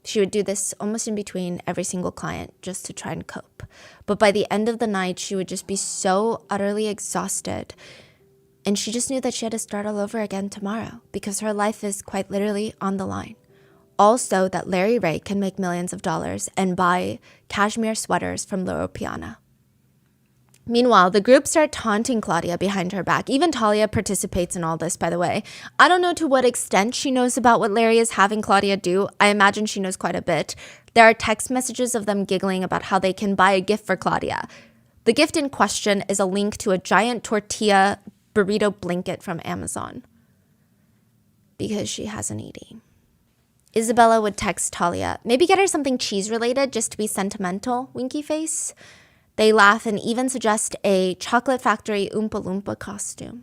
She would do this almost in between every single client just to try and cope. But by the end of the night, she would just be so utterly exhausted. And she just knew that she had to start all over again tomorrow because her life is quite literally on the line. Also, that Larry Ray can make millions of dollars and buy cashmere sweaters from Loro Piana. Meanwhile, the group start taunting Claudia behind her back. Even Talia participates in all this, by the way. I don't know to what extent she knows about what Larry is having Claudia do. I imagine she knows quite a bit. There are text messages of them giggling about how they can buy a gift for Claudia. The gift in question is a link to a giant tortilla burrito blanket from Amazon. Because she has an ED. Isabella would text Talia, maybe get her something cheese-related just to be sentimental, winky face. They laugh and even suggest a Chocolate Factory Oompa Loompa costume.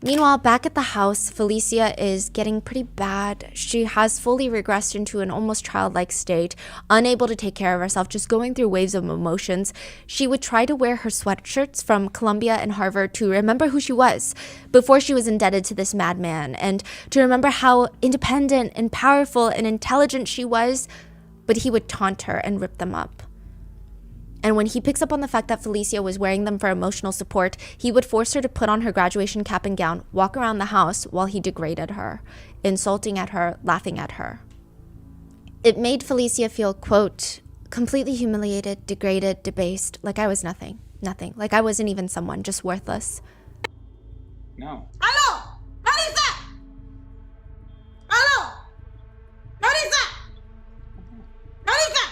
Meanwhile, back at the house, Felicia is getting pretty bad. She has fully regressed into an almost childlike state, unable to take care of herself, just going through waves of emotions. She would try to wear her sweatshirts from Columbia and Harvard to remember who she was before she was indebted to this madman, and to remember how independent and powerful and intelligent she was, but he would taunt her and rip them up. And when he picks up on the fact that Felicia was wearing them for emotional support, he would force her to put on her graduation cap and gown, walk around the house while he degraded her, insulting at her, laughing at her. It made Felicia feel, quote, completely humiliated, degraded, debased, like I was nothing, like I wasn't even someone, just worthless. No. Hello? Marisa! Hello? Marisa! Marisa!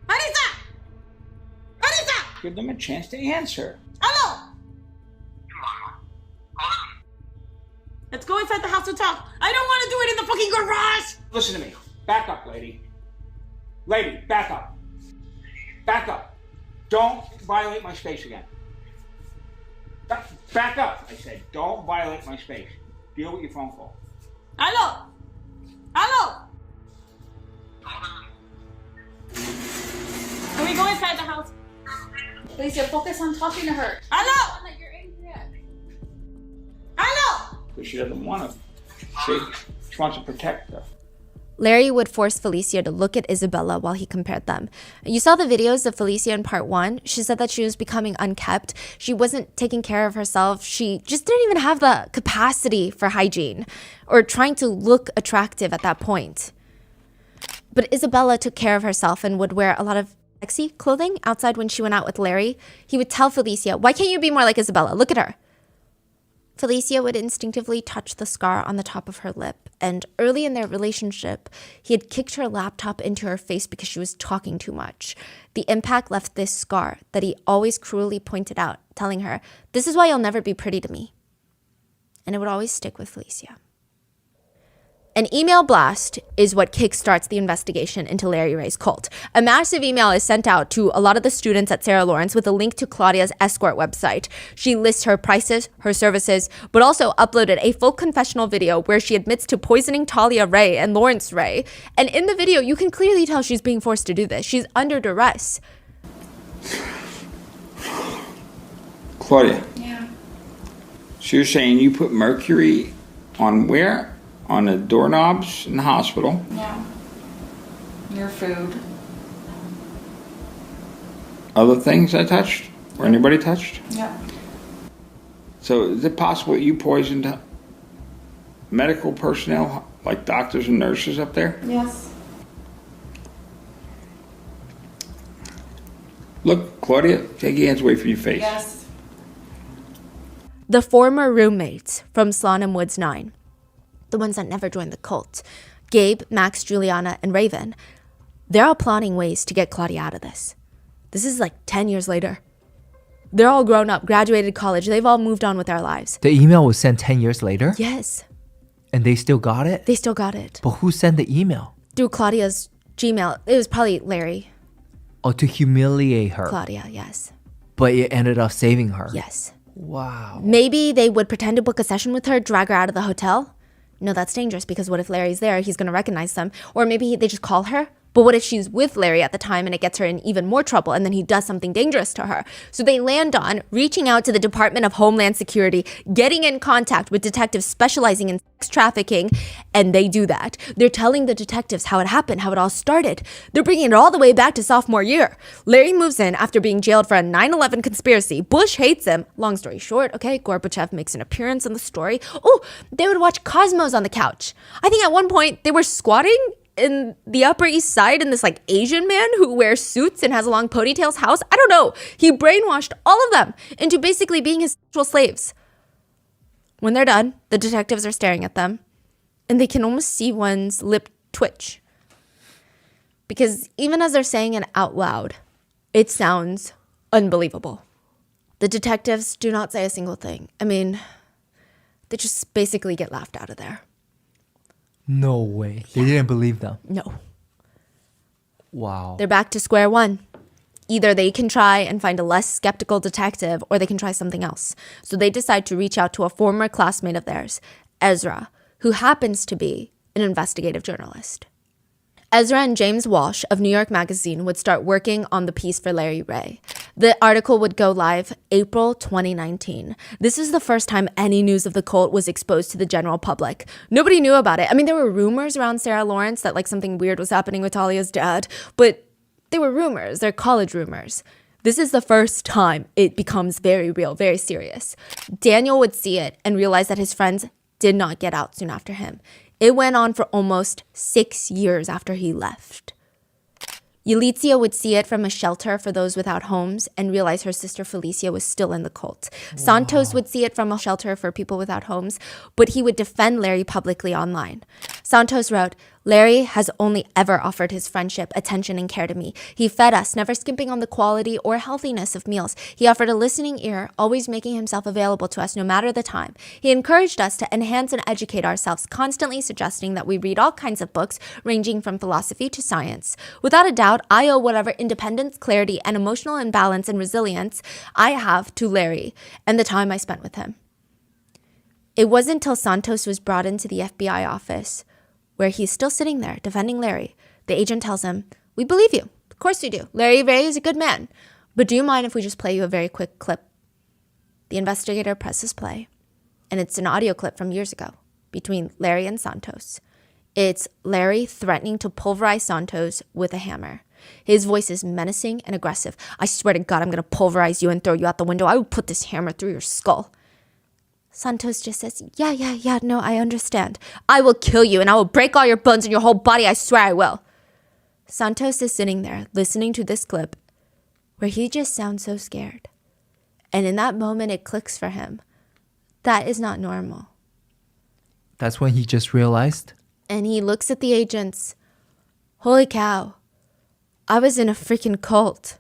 Marisa! Marisa! Give them a chance to answer. Hello? Let's go inside the house to talk. I don't want to do it in the fucking garage. Listen to me. Back up, lady. Lady, back up. Back up. Don't violate my space again. Back up, I said. Don't violate my space. Deal with your phone call. Hello? Hello? Can we go inside the house? Lisa, focus on talking to her. Hello? That you're angry at. Hello? Because she doesn't want to. She wants to protect her. Larry would force Felicia to look at Isabella while he compared them. You saw the videos of Felicia in part 1. She said that she was becoming unkept. She wasn't taking care of herself. She just didn't even have the capacity for hygiene or trying to look attractive at that point. But Isabella took care of herself and would wear a lot of sexy clothing outside when she went out with Larry. He would tell Felicia, why can't you be more like Isabella? Look at her. Felicia would instinctively touch the scar on the top of her lip, and early in their relationship, he had kicked her laptop into her face because she was talking too much. The impact left this scar that he always cruelly pointed out, telling her, this is why you'll never be pretty to me. And it would always stick with Felicia. An email blast is what kickstarts the investigation into Larry Ray's cult. A massive email is sent out to a lot of the students at Sarah Lawrence with a link to Claudia's Escort website. She lists her prices, her services, but also uploaded a full confessional video where she admits to poisoning Talia Ray and Lawrence Ray. And in the video, you can clearly tell she's being forced to do this. She's under duress. Claudia. Yeah. So you're saying you put mercury on where? On the doorknobs in the hospital? Yeah. Your food. Other things I touched? Or anybody touched? Yeah. So is it possible that you poisoned medical personnel, like doctors and nurses up there? Yes. Look, Claudia, take your hands away from your face. Yes. The former roommates from Sloan and Woods 9, the ones that never joined the cult, Gabe, Max, Juliana, and Raven, they're all plotting ways to get Claudia out of this. This is like 10 years later. They're all grown up, graduated college. They've all moved on with their lives. The email was sent 10 years later? Yes. And they still got it? They still got it. But who sent the email? Through Claudia's Gmail. It was probably Larry. Oh, to humiliate her. Claudia, yes. But it ended up saving her. Yes. Wow. Maybe they would pretend to book a session with her, drag her out of the hotel. No, that's dangerous because what if Larry's there? He's going to recognize them. Or maybe they just call her. But what if she's with Larry at the time and it gets her in even more trouble and then he does something dangerous to her? So they land on reaching out to the Department of Homeland Security, getting in contact with detectives specializing in sex trafficking, and they do that. They're telling the detectives how it happened, how it all started. They're bringing it all the way back to sophomore year. Larry moves in after being jailed for a 9/11 conspiracy. Bush hates him. Long story short, okay, Gorbachev makes an appearance in the story. Oh, they would watch Cosmos on the couch. I think at one point they were squatting in the Upper East Side in this like Asian man who wears suits and has long ponytails house. I don't know. He brainwashed all of them into basically being his sexual slaves. When they're done, the detectives are staring at them and they can almost see one's lip twitch. Because even as they're saying it out loud, it sounds unbelievable. The detectives do not say a single thing. I mean, they just basically get laughed out of there. No way. They didn't believe them. No. Wow. They're back to square one. either they can try and find a less skeptical detective or they can try something else. So they decide to reach out to a former classmate of theirs, Ezra, who happens to be an investigative journalist. Ezra and James Walsh of New York Magazine would start working on the piece for Larry Ray. The article would go live April 2019. This is the first time any news of the cult was exposed to the general public. Nobody knew about it. I mean, there were rumors around Sarah Lawrence that like something weird was happening with Talia's dad, but they were rumors. They're college rumors. This is the first time it becomes very real, very serious. Daniel would see it and realize that his friends did not get out soon after him. It went on for almost 6 years after he left. Yalitza would see it from a shelter for those without homes and realize her sister Felicia was still in the cult. Wow. Santos would see it from a shelter for people without homes, but he would defend Larry publicly online. Santos wrote, "Larry has only ever offered his friendship, attention, and care to me. He fed us, never skimping on the quality or healthiness of meals. He offered a listening ear, always making himself available to us no matter the time. He encouraged us to enhance and educate ourselves, constantly suggesting that we read all kinds of books, ranging from philosophy to science. Without a doubt, I owe whatever independence, clarity, and emotional imbalance and resilience I have to Larry and the time I spent with him." It wasn't until Santos was brought into the FBI office, where he's still sitting there defending Larry, the agent tells him, "We believe you. Of course we do. Larry Ray is a good man. But do you mind if we just play you a very quick clip?" The investigator presses play, and it's an audio clip from years ago between Larry and Santos. It's Larry threatening to pulverize Santos with a hammer. His voice is menacing and aggressive. "I swear to God, I'm going to pulverize you and throw you out the window. I will put this hammer through your skull." Santos just says, yeah, no, I understand. "I will kill you and I will break all your bones in your whole body. I swear I will." Santos is sitting there listening to this clip where he just sounds so scared. And in that moment, it clicks for him. That is not normal. That's when he just realized. And he looks at the agents. "Holy cow. I was in a freaking cult."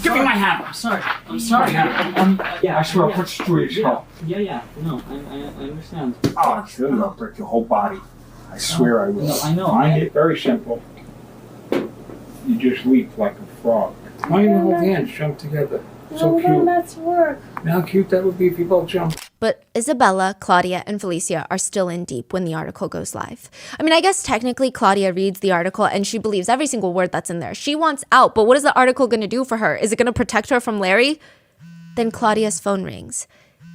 Give me my hammer. I'm sorry. Yeah, I swear I'll put you through your skull. Yeah. No, I understand. Oh, I'll kill you. I'll break your whole body. I swear I will. No, I know. Find it very simple. You just leap like a frog. Why don't you hold hands, jump together? So cute. Let's work. How cute that would be if you both jumped. But Isabella, Claudia, and Felicia are still in deep when the article goes live. I mean, I guess technically Claudia reads the article and she believes every single word that's in there. She wants out, but what is the article going to do for her? Is it going to protect her from Larry? Then Claudia's phone rings.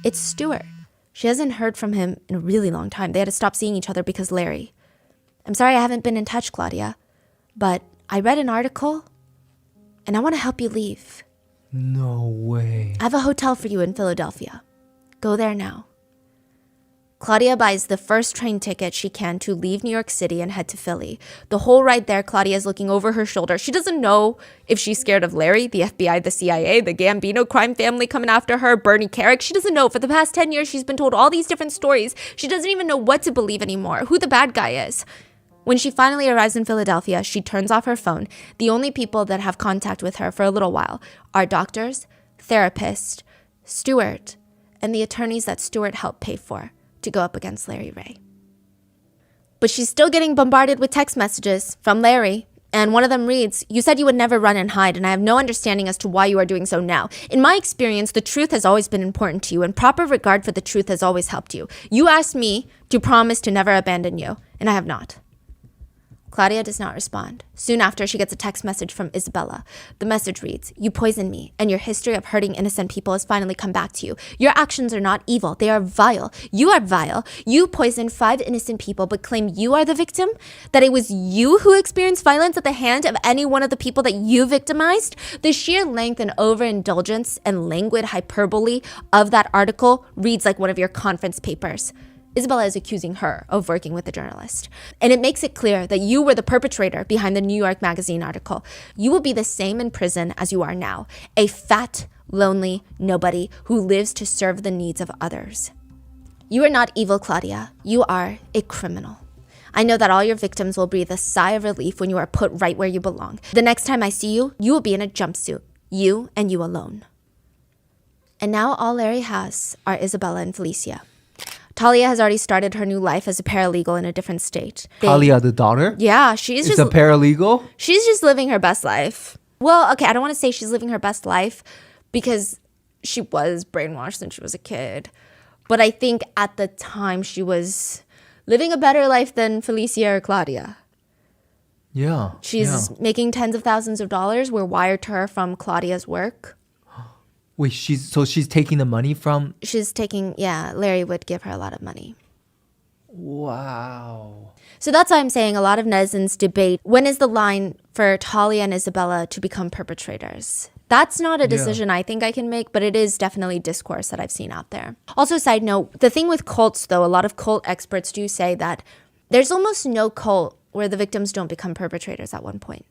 It's Stuart. She hasn't heard from him in a really long time. They had to stop seeing each other because Larry. "I'm sorry I haven't been in touch, Claudia, but I read an article and I want to help you leave. No way. I have a hotel for you in Philadelphia. Go there now." Claudia buys the first train ticket she can to leave New York City and head to Philly. The whole ride there, Claudia is looking over her shoulder. She doesn't know if she's scared of Larry, the FBI, the CIA, the Gambino crime family coming after her, Bernie Carrick. She doesn't know. For the past 10 years, she's been told all these different stories. She doesn't even know what to believe anymore, who the bad guy is. When she finally arrives in Philadelphia, she turns off her phone. The only people that have contact with her for a little while are doctors, therapists, Stuart, and the attorneys that Stuart helped pay for to go up against Larry Ray. But she's still getting bombarded with text messages from Larry, and one of them reads, "You said you would never run and hide, and I have no understanding as to why you are doing so now. In my experience, the truth has always been important to you, and proper regard for the truth has always helped you. You asked me to promise to never abandon you, and I have not." Claudia does not respond. Soon after, she gets a text message from Isabella. The message reads, "You poisoned me, and your history of hurting innocent people has finally come back to you. Your actions are not evil. They are vile. You are vile. You poisoned 5 innocent people, but claim you are the victim? That it was you who experienced violence at the hand of any one of the people that you victimized?" The sheer length and overindulgence and languid hyperbole of that article reads like one of your conference papers. Isabella is accusing her of working with the journalist. And it makes it clear that you were the perpetrator behind the New York Magazine article. You will be the same in prison as you are now. A fat, lonely nobody who lives to serve the needs of others. You are not evil, Claudia. You are a criminal. I know that all your victims will breathe a sigh of relief when you are put right where you belong. The next time I see you, you will be in a jumpsuit. You and you alone. And now all Larry has are Isabella and Felicia. Talia has already started her new life as a paralegal in a different state. Talia, the daughter? Yeah, she's is just a paralegal? She's just living her best life. Well, okay, I don't want to say she's living her best life because she was brainwashed since she was a kid. But I think at the time she was living a better life than Felicia or Claudia. Yeah. She's making tens of thousands of dollars were wired to her from Claudia's work. Wait, she's taking the money from... She's taking, Larry would give her a lot of money. Wow. So that's why I'm saying a lot of netizens debate when is the line for Talia and Isabella to become perpetrators. That's not a decision I think I can make, but it is definitely discourse that I've seen out there. Also, side note, the thing with cults, though, a lot of cult experts do say that there's almost no cult where the victims don't become perpetrators at one point.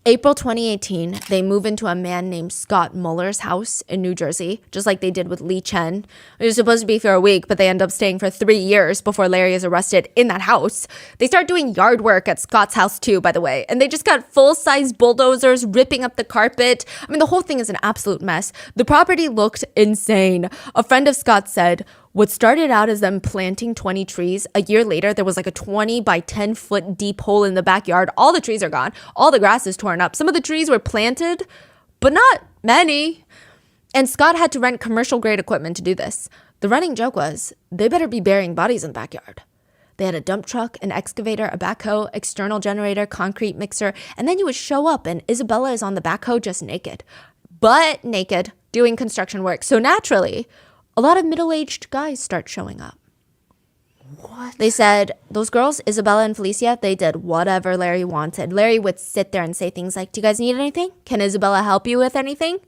April 2018, they move into a man named Scott Muller's house in New Jersey, just like they did with Lee Chen. It was supposed to be for a week, but they end up staying for 3 years before Larry is arrested in that house. They start doing yard work at Scott's house too, by the way, and they just got full-size bulldozers ripping up the carpet. I mean, the whole thing is an absolute mess. The property looked insane. A friend of Scott said, what started out as them planting 20 trees, a year later, there was like a 20 by 10 foot deep hole in the backyard. All the trees are gone. All the grass is torn up. Some of the trees were planted, but not many. And Scott had to rent commercial grade equipment to do this. The running joke was, they better be burying bodies in the backyard. They had a dump truck, an excavator, a backhoe, external generator, concrete mixer, and then you would show up and Isabella is on the backhoe just naked. Butt naked, doing construction work. So naturally, a lot of middle-aged guys start showing up. What? They said, those girls, Isabella and Felicia, they did whatever Larry wanted. Larry would sit there and say things like, do you guys need anything? Can Isabella help you with anything?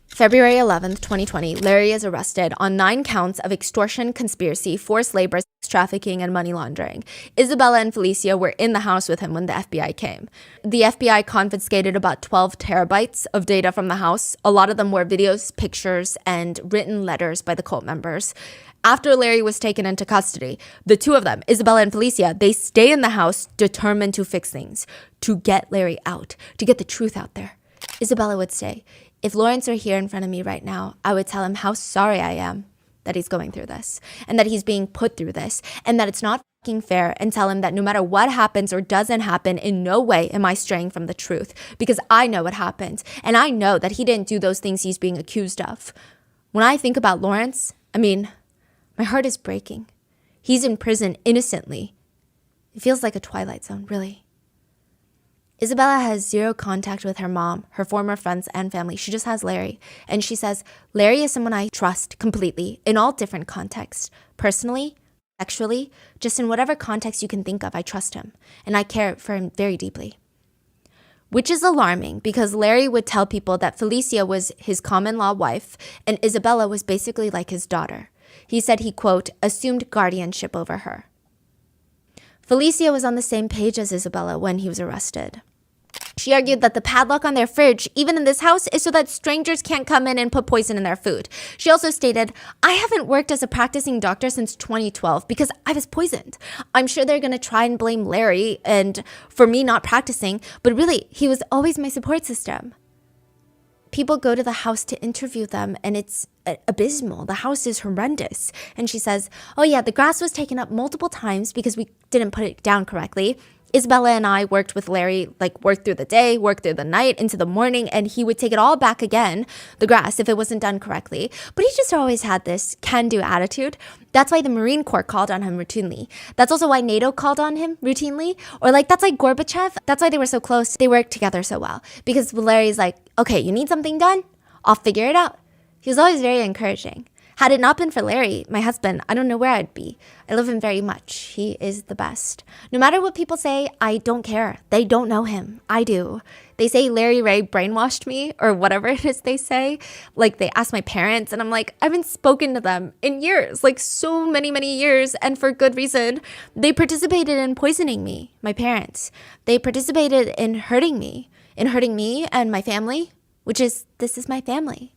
February 11th, 2020, Larry is arrested on 9 counts of extortion, conspiracy, forced labor, sex trafficking, and money laundering. Isabella and Felicia were in the house with him when the FBI came. The FBI confiscated about 12 terabytes of data from the house. A lot of them were videos, pictures, and written letters by the cult members. After Larry was taken into custody, the two of them, Isabella and Felicia, they stay in the house determined to fix things, to get Larry out, to get the truth out there. Isabella would say, if Lawrence were here in front of me right now, I would tell him how sorry I am that he's going through this and that he's being put through this and that it's not fucking fair, and tell him that no matter what happens or doesn't happen, in no way am I straying from the truth because I know what happened and I know that he didn't do those things he's being accused of. When I think about Lawrence, I mean, my heart is breaking. He's in prison innocently. It feels like a Twilight Zone, really. Isabella has zero contact with her mom, her former friends, and family. She just has Larry. And she says, Larry is someone I trust completely in all different contexts. Personally, sexually, just in whatever context you can think of, I trust him. And I care for him very deeply. Which is alarming because Larry would tell people that Felicia was his common-law wife and Isabella was basically like his daughter. He said he, quote, assumed guardianship over her. Felicia was on the same page as Isabella when he was arrested. She argued that the padlock on their fridge, even in this house, is so that strangers can't come in and put poison in their food. She also stated, I haven't worked as a practicing doctor since 2012 because I was poisoned. I'm sure they're going to try and blame Larry and for me not practicing, but really, he was always my support system. People go to the house to interview them and it's abysmal. The house is horrendous. And she says, oh yeah, the grass was taken up multiple times because we didn't put it down correctly. Isabella and I worked with Larry, worked through the day, worked through the night, into the morning, and he would take it all back again, the grass, if it wasn't done correctly. But he just always had this can-do attitude. That's why the Marine Corps called on him routinely. That's also why NATO called on him routinely. Or that's like Gorbachev. That's why they were so close. They worked together so well. Because Larry's like, okay, you need something done? I'll figure it out. He was always very encouraging. Had it not been for Larry, my husband, I don't know where I'd be. I love him very much. He is the best. No matter what people say, I don't care. They don't know him. I do. They say Larry Ray brainwashed me or whatever it is they say. They ask my parents and I'm like, I haven't spoken to them in years, so many, many years. And for good reason. They participated in poisoning me, my parents. They participated in hurting me and my family, this is my family.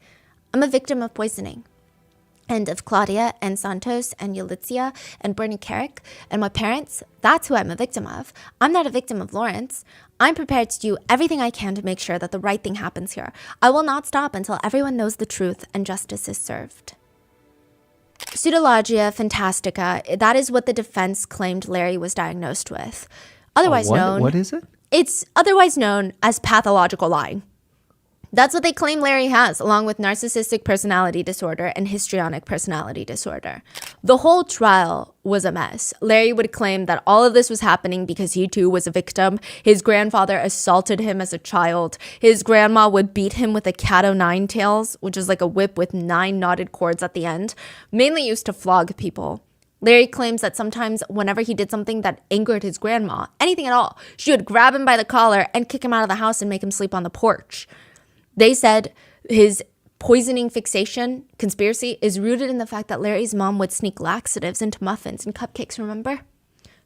I'm a victim of poisoning. And of Claudia and Santos and Yulitsia and Bernie Carrick and my parents, that's who I'm a victim of. I'm not a victim of Lawrence. I'm prepared to do everything I can to make sure that the right thing happens here. I will not stop until everyone knows the truth and justice is served. Pseudologia fantastica, that is what the defense claimed Larry was diagnosed with. Otherwise known... What is it? It's otherwise known as pathological lying. That's what they claim Larry has, along with narcissistic personality disorder and histrionic personality disorder. The whole trial was a mess. Larry would claim that all of this was happening because he too was a victim. His grandfather assaulted him as a child. His grandma would beat him with a cat o' nine tails, which is like a whip with 9 knotted cords at the end, mainly used to flog people. Larry claims that sometimes whenever he did something that angered his grandma, anything at all, she would grab him by the collar and kick him out of the house and make him sleep on the porch. They said his poisoning fixation conspiracy is rooted in the fact that Larry's mom would sneak laxatives into muffins and cupcakes, remember?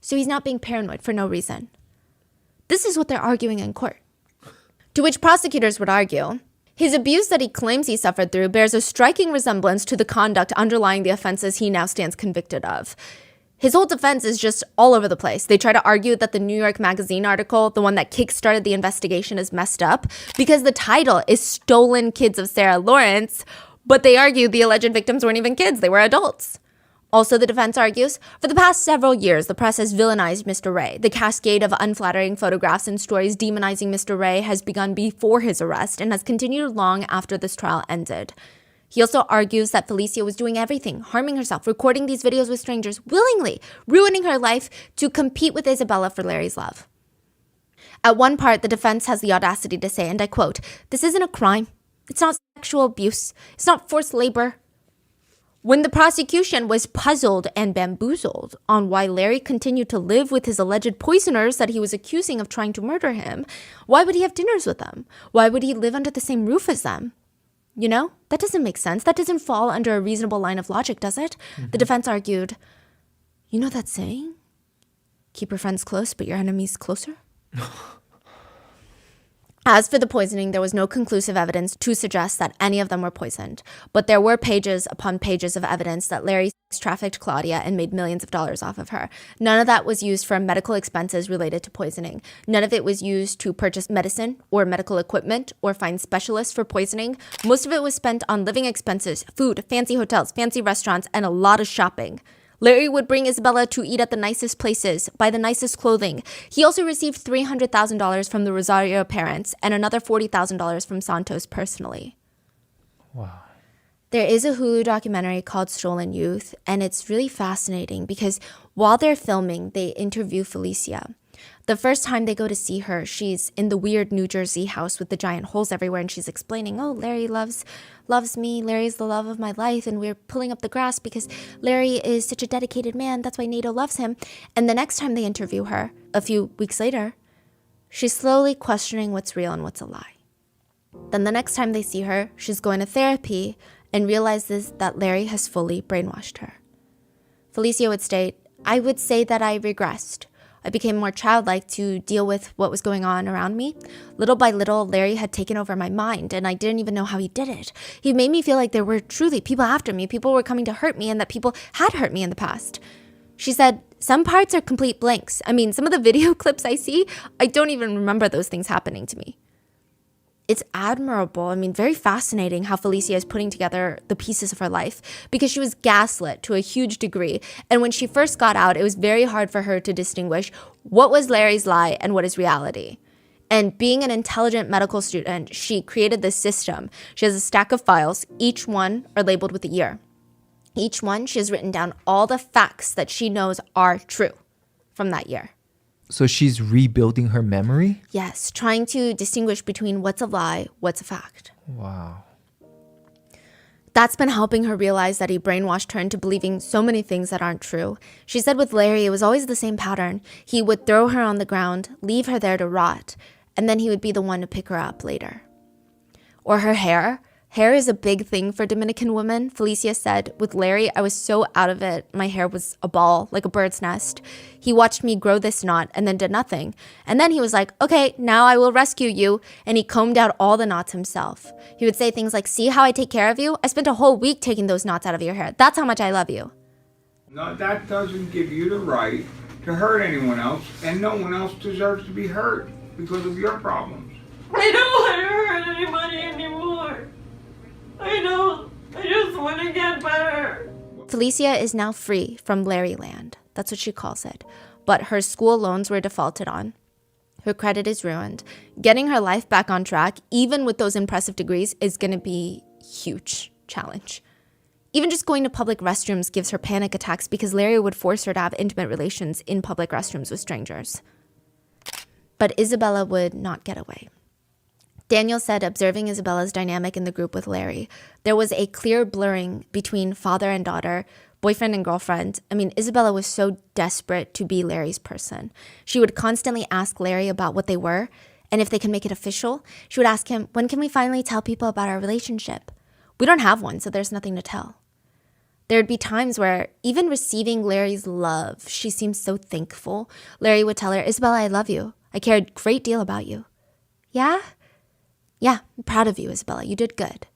So he's not being paranoid for no reason. This is what they're arguing in court. To which prosecutors would argue, his abuse that he claims he suffered through bears a striking resemblance to the conduct underlying the offenses he now stands convicted of. His whole defense is just all over the place. They try to argue that the New York Magazine article, the one that kickstarted the investigation, is messed up because the title is Stolen Kids of Sarah Lawrence, but they argue the alleged victims weren't even kids, they were adults. Also, the defense argues, for the past several years, the press has villainized Mr. Ray. The cascade of unflattering photographs and stories demonizing Mr. Ray has begun before his arrest and has continued long after this trial ended. He also argues that Felicia was doing everything, harming herself, recording these videos with strangers, willingly ruining her life to compete with Isabella for Larry's love. At one part, the defense has the audacity to say, and I quote, "This isn't a crime. It's not sexual abuse. It's not forced labor." When the prosecution was puzzled and bamboozled on why Larry continued to live with his alleged poisoners that he was accusing of trying to murder him, why would he have dinners with them? Why would he live under the same roof as them? You know, that doesn't make sense. That doesn't fall under a reasonable line of logic, does it? Mm-hmm. The defense argued, you know that saying? Keep your friends close, but your enemies closer? As for the poisoning, there was no conclusive evidence to suggest that any of them were poisoned. But there were pages upon pages of evidence that Larry trafficked Claudia and made millions of dollars off of her. None of that was used for medical expenses related to poisoning. None of it was used to purchase medicine or medical equipment or find specialists for poisoning. Most of it was spent on living expenses, food, fancy hotels, fancy restaurants, and a lot of shopping. Larry would bring Isabella to eat at the nicest places, buy the nicest clothing. He also received $300,000 from the Rosario parents and another $40,000 from Santos personally. Wow. There is a Hulu documentary called Stolen Youth, and it's really fascinating because while they're filming, they interview Felicia. The first time they go to see her, she's in the weird New Jersey house with the giant holes everywhere, and she's explaining, oh, Larry loves me. Larry's the love of my life, and we're pulling up the grass because Larry is such a dedicated man. That's why Nato loves him. And the next time they interview her, a few weeks later, she's slowly questioning what's real and what's a lie. Then the next time they see her, she's going to therapy and realizes that Larry has fully brainwashed her. Felicia would state, I would say that I regressed. I became more childlike to deal with what was going on around me. Little by little, Larry had taken over my mind, and I didn't even know how he did it. He made me feel like there were truly people after me, people were coming to hurt me, and that people had hurt me in the past. She said, some parts are complete blanks. I mean, some of the video clips I see, I don't even remember those things happening to me. It's admirable, very fascinating how Felicia is putting together the pieces of her life because she was gaslit to a huge degree. And when she first got out, it was very hard for her to distinguish what was Larry's lie and what is reality. And being an intelligent medical student, she created this system. She has a stack of files. Each one are labeled with a year. Each one, she has written down all the facts that she knows are true from that year. So she's rebuilding her memory? Yes, trying to distinguish between what's a lie, what's a fact. Wow. That's been helping her realize that he brainwashed her into believing so many things that aren't true. She said with Larry, it was always the same pattern. He would throw her on the ground, leave her there to rot, and then he would be the one to pick her up later. Or her hair. Hair is a big thing for Dominican women. Felicia said, with Larry, I was so out of it. My hair was a ball, like a bird's nest. He watched me grow this knot and then did nothing. And then he was like, okay, now I will rescue you. And he combed out all the knots himself. He would say things like, see how I take care of you? I spent a whole week taking those knots out of your hair. That's how much I love you. No, that doesn't give you the right to hurt anyone else, and no one else deserves to be hurt because of your problems. I don't want to hurt anybody anymore. I don't. I just want to get better. Felicia is now free from Larryland. That's what she calls it. But her school loans were defaulted on. Her credit is ruined. Getting her life back on track, even with those impressive degrees, is going to be a huge challenge. Even just going to public restrooms gives her panic attacks because Larry would force her to have intimate relations in public restrooms with strangers. But Isabella would not get away. Daniel said, observing Isabella's dynamic in the group with Larry, there was a clear blurring between father and daughter, boyfriend and girlfriend. I mean, Isabella was so desperate to be Larry's person. She would constantly ask Larry about what they were, and if they can make it official. She would ask him, when can we finally tell people about our relationship? We don't have one, so there's nothing to tell. There would be times where, even receiving Larry's love, she seemed so thankful. Larry would tell her, Isabella, I love you. I care a great deal about you. Yeah? Yeah, I'm proud of you, Isabella. You did good.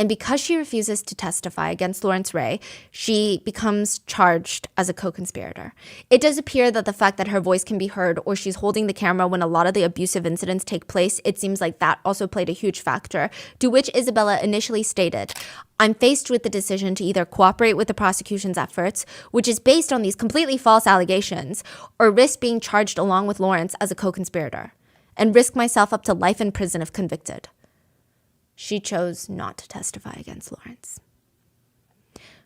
And because she refuses to testify against Lawrence Ray, she becomes charged as a co-conspirator. It does appear that the fact that her voice can be heard or she's holding the camera when a lot of the abusive incidents take place, it seems like that also played a huge factor, to which Isabella initially stated, I'm faced with the decision to either cooperate with the prosecution's efforts, which is based on these completely false allegations, or risk being charged along with Lawrence as a co-conspirator, and risk myself up to life in prison if convicted. She chose not to testify against Lawrence.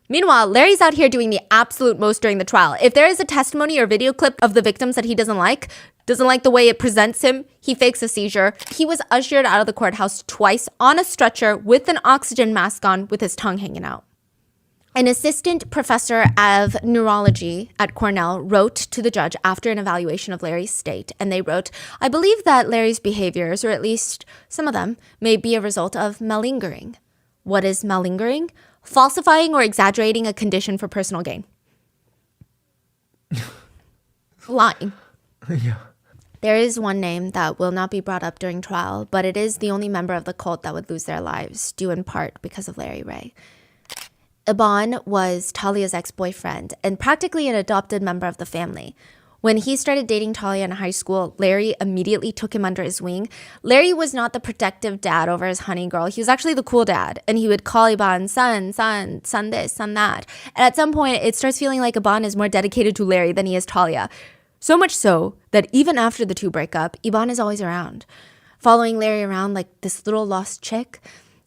Meanwhile, Larry's out here doing the absolute most during the trial. If there is a testimony or video clip of the victims that he doesn't like the way it presents him, he fakes a seizure. He was ushered out of the courthouse twice on a stretcher with an oxygen mask on with his tongue hanging out. An assistant professor of neurology at Cornell wrote to the judge after an evaluation of Larry's state, and they wrote, I believe that Larry's behaviors, or at least some of them, may be a result of malingering. What is malingering? Falsifying or exaggerating a condition for personal gain. Lying. Yeah. There is one name that will not be brought up during trial, but it is the only member of the cult that would lose their lives, due in part because of Larry Ray. Iban was Talia's ex-boyfriend and practically an adopted member of the family. When he started dating Talia in high school, Larry immediately took him under his wing. Larry was not the protective dad over his honey girl. He was actually the cool dad, and he would call Iban son this, son that. And at some point, it starts feeling like Iban is more dedicated to Larry than he is Talia. So much so that even after the two break up, Iban is always around, following Larry around like this little lost chick.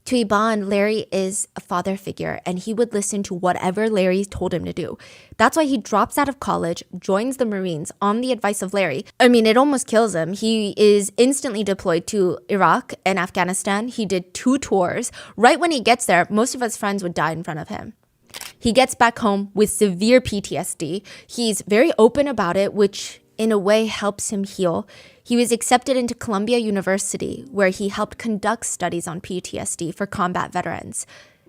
To Iban, Larry is a father figure, and he would listen to whatever Larry told him to do. That's why he drops out of college, joins the Marines on the advice of Larry. I mean, it almost kills him. He is instantly deployed to Iraq and Afghanistan. He did 2 tours. Right when he gets there, most of his friends would die in front of him. He gets back home with severe PTSD. He's very open about it, which in a way helps him heal. He was accepted into Columbia University, where he helped conduct studies on PTSD for combat veterans.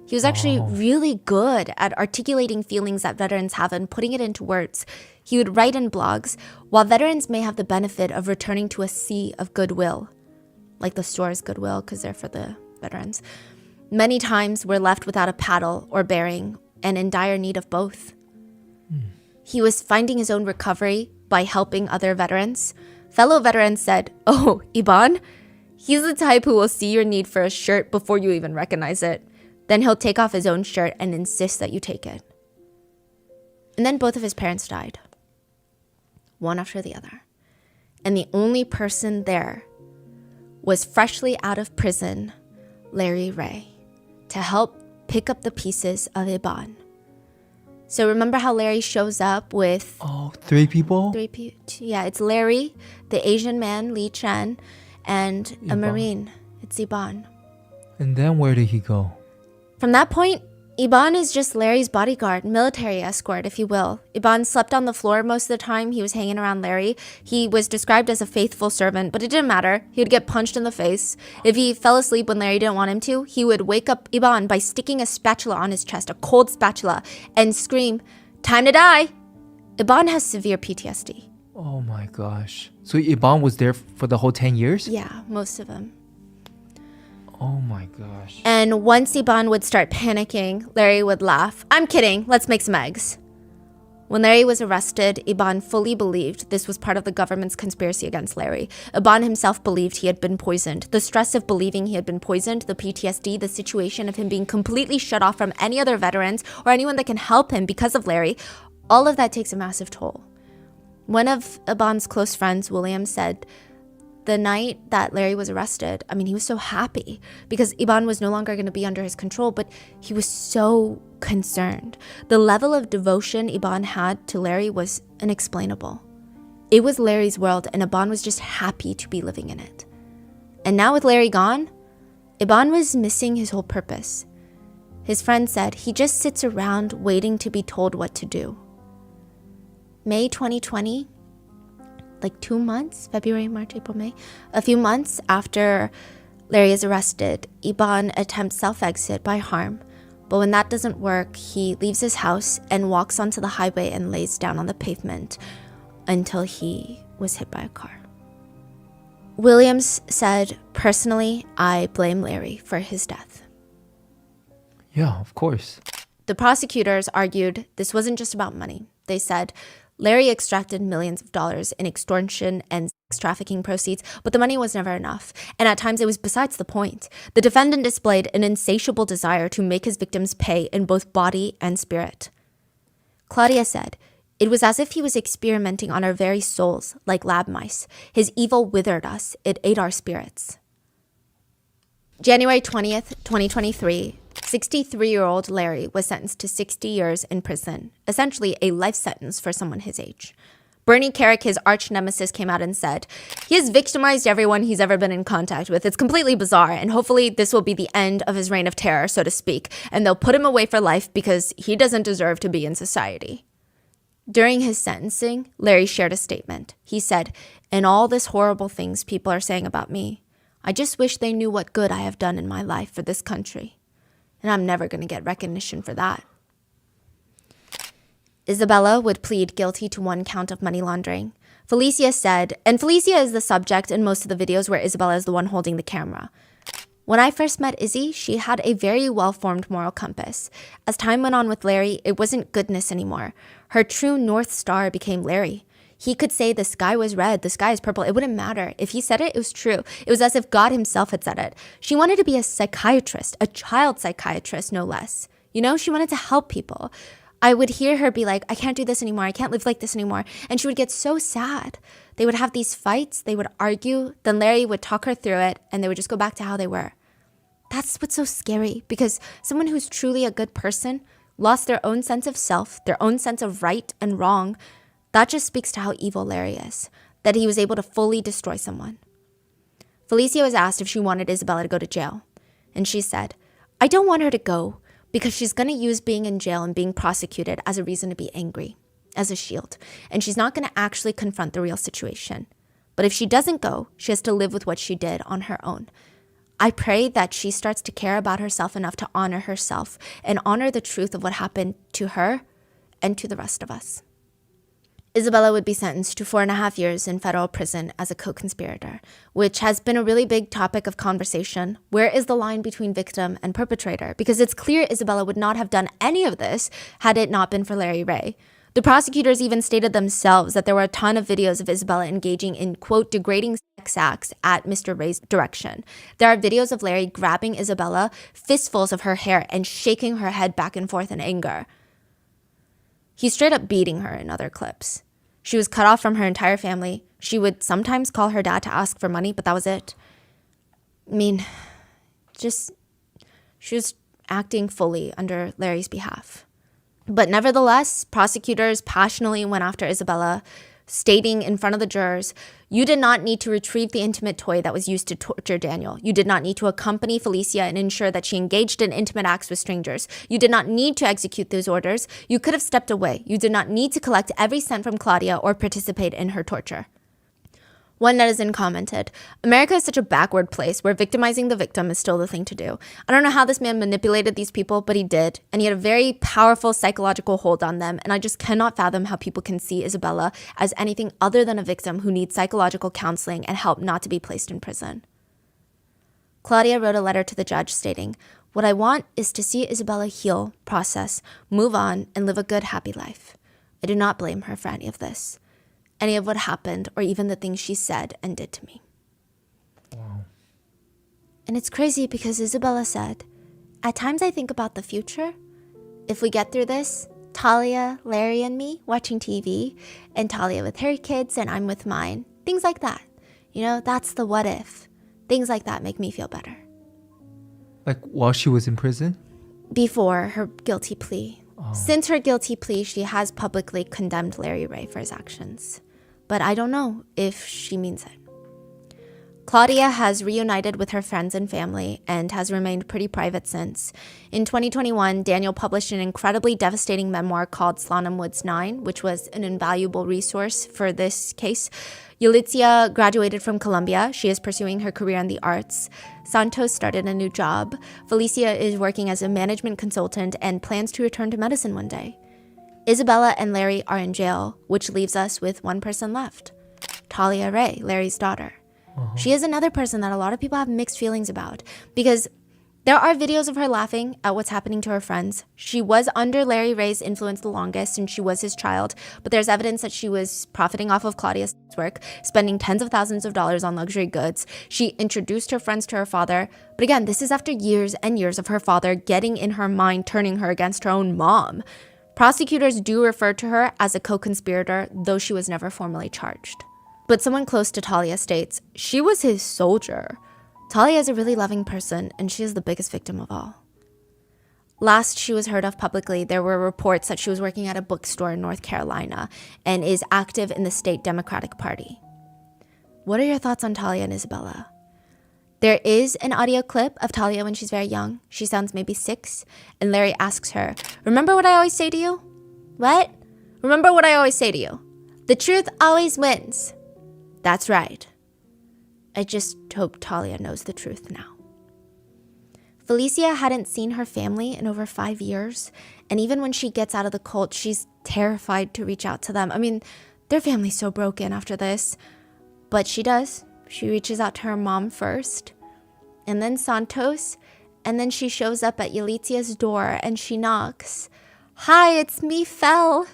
He was actually really good at articulating feelings that veterans have and putting it into words. He would write in blogs, while veterans may have the benefit of returning to a sea of goodwill, like the store's Goodwill, because they're for the veterans. Many times we're left without a paddle or bearing and in dire need of both. He was finding his own recovery by helping other veterans. Fellow veterans said, oh, Iban? He's the type who will see your need for a shirt before you even recognize it. Then he'll take off his own shirt and insist that you take it. And then both of his parents died, one after the other. And the only person there was freshly out of prison, Larry Ray, to help pick up the pieces of Iban. So remember how Larry shows up with... 3 people? Yeah, it's Larry, the Asian man, Lee Chen, and Iban. a Marine. It's Iban. And then where did he go? From that point, Iban is just Larry's bodyguard, military escort, if you will. Iban slept on the floor most of the time. He was hanging around Larry. He was described as a faithful servant, but it didn't matter. He would get punched in the face. If he fell asleep when Larry didn't want him to, he would wake up Iban by sticking a spatula on his chest, a cold spatula, and scream, "Time to die!" Iban has severe PTSD. Oh my gosh. So Iban was there for the whole 10 years? Yeah, most of them. Oh my gosh. And once Iban would start panicking, Larry would laugh. I'm kidding, let's make some eggs. When Larry was arrested, Iban fully believed this was part of the government's conspiracy against Larry. Iban himself believed he had been poisoned. The stress of believing he had been poisoned, the PTSD, the situation of him being completely shut off from any other veterans or anyone that can help him because of Larry, all of that takes a massive toll. One of Iban's close friends, William, said, the night that Larry was arrested, I mean, he was so happy because Iban was no longer going to be under his control, but he was so concerned. The level of devotion Iban had to Larry was inexplainable. It was Larry's world, and Iban was just happy to be living in it. And now with Larry gone, Iban was missing his whole purpose. His friend said he just sits around waiting to be told what to do. May 2020, like 2 months, February, March, April, May, a few months after Larry is arrested, Iban attempts self-exit by harm. But when that doesn't work, he leaves his house and walks onto the highway and lays down on the pavement until he was hit by a car. Williams said, "Personally, I blame Larry for his death." Yeah, of course. The prosecutors argued this wasn't just about money. They said Larry extracted millions of dollars in extortion and sex trafficking proceeds, but the money was never enough. And at times it was besides the point. The defendant displayed an insatiable desire to make his victims pay in both body and spirit. Claudia said, "It was as if he was experimenting on our very souls, like lab mice. His evil withered us. It ate our spirits." January 20th, 2023, 63-year-old Larry was sentenced to 60 years in prison, essentially a life sentence for someone his age. Bernie Carrick, his arch nemesis, came out and said, "He has victimized everyone he's ever been in contact with. It's completely bizarre, and hopefully this will be the end of his reign of terror, so to speak, and they'll put him away for life because he doesn't deserve to be in society." During his sentencing, Larry shared a statement. He said, "In all this horrible things people are saying about me, I just wish they knew what good I have done in my life for this country. And I'm never going to get recognition for that." Isabella would plead guilty to 1 count of money laundering. Felicia said, and Felicia is the subject in most of the videos where Isabella is the one holding the camera. "When I first met Izzy, she had a very well-formed moral compass. As time went on with Larry, it wasn't goodness anymore. Her true North Star became Larry. He could say the sky was red, the sky is purple. It wouldn't matter. If he said it, it was true. It was as if God himself had said it. She wanted to be a psychiatrist, a child psychiatrist, no less. You know, she wanted to help people. I would hear her be like, I can't do this anymore. I can't live like this anymore. And she would get so sad. They would have these fights. They would argue. Then Larry would talk her through it, and they would just go back to how they were. That's what's so scary, because someone who's truly a good person lost their own sense of self, their own sense of right and wrong. That just speaks to how evil Larry is, that he was able to fully destroy someone. Felicia was asked if she wanted Isabella to go to jail, and she said, "I don't want her to go because she's going to use being in jail and being prosecuted as a reason to be angry, as a shield, and she's not going to actually confront the real situation. But if she doesn't go, she has to live with what she did on her own. I pray that she starts to care about herself enough to honor herself and honor the truth of what happened to her and to the rest of us." Isabella would be sentenced to 4.5 years in federal prison as a co-conspirator, which has been a really big topic of conversation. Where is the line between victim and perpetrator? Because it's clear Isabella would not have done any of this had it not been for Larry Ray. The prosecutors even stated themselves that there were a ton of videos of Isabella engaging in, quote, degrading sex acts at Mr. Ray's direction. There are videos of Larry grabbing Isabella, fistfuls of her hair, and shaking her head back and forth in anger. He's straight up beating her in other clips. She was cut off from her entire family. She would sometimes call her dad to ask for money, but that was it. I mean, she was acting fully under Larry's behalf. But nevertheless, prosecutors passionately went after Isabella, stating in front of the jurors, "You did not need to retrieve the intimate toy that was used to torture Daniel. You did not need to accompany Felicia and ensure that she engaged in intimate acts with strangers. You did not need to execute those orders. You could have stepped away. You did not need to collect every cent from Claudia or participate in her torture." One netizen commented, "America is such a backward place where victimizing the victim is still the thing to do. I don't know how this man manipulated these people, but he did. And he had a very powerful psychological hold on them. And I just cannot fathom how people can see Isabella as anything other than a victim who needs psychological counseling and help not to be placed in prison." Claudia wrote a letter to the judge stating, "What I want is to see Isabella heal, process, move on, and live a good, happy life. I do not blame her for any of this. Any of what happened, or even the things she said and did to me." Wow. And it's crazy because Isabella said, "At times I think about the future. If we get through this, Talia, Larry, and me watching TV, and Talia with her kids and I'm with mine. Things like that. You know, that's the what if. Things like that make me feel better. Like while she was in prison? Before her guilty plea. Since her guilty plea, she has publicly condemned Larry Ray for his actions. But I don't know if she means it. Claudia has reunited with her friends and family and has remained pretty private since. In 2021, Daniel published an incredibly devastating memoir called Slaughter Woods 9, which was an invaluable resource for this case. Yulitsia graduated from Columbia. She is pursuing her career in the arts. Santos started a new job. Felicia is working as a management consultant and plans to return to medicine one day. Isabella and Larry are in jail, which leaves us with one person left. Talia Ray, Larry's daughter. She is another person that a lot of people have mixed feelings about because there are videos of her laughing at what's happening to her friends. She was under Larry Ray's influence the longest and she was his child, but there's evidence that she was profiting off of Claudia's work, spending tens of thousands of dollars on luxury goods. She introduced her friends to her father. But again, this is after years and years of her father getting in her mind, turning her against her own mom. Prosecutors do refer to her as a co-conspirator, though she was never formally charged. But someone close to Talia states, she was his soldier. Talia is a really loving person, and she is the biggest victim of all. Last she was heard of publicly, there were reports that she was working at a bookstore in North Carolina and is active in the state Democratic Party. What are your thoughts on Talia and Isabella? There is an audio clip of Talia when she's very young. She sounds maybe 6, and Larry asks her, "Remember what I always say to you?" "What?" "Remember what I always say to you. The truth always wins." That's right. I just hope Talia knows the truth now. Felicia hadn't seen her family in over 5 years, and even when she gets out of the cult, she's terrified to reach out to them. I mean, their family's so broken after this, but she does. She reaches out to her mom first, and then Santos, and then she shows up at Yulitsia's door and she knocks. "Hi, it's me, Fel."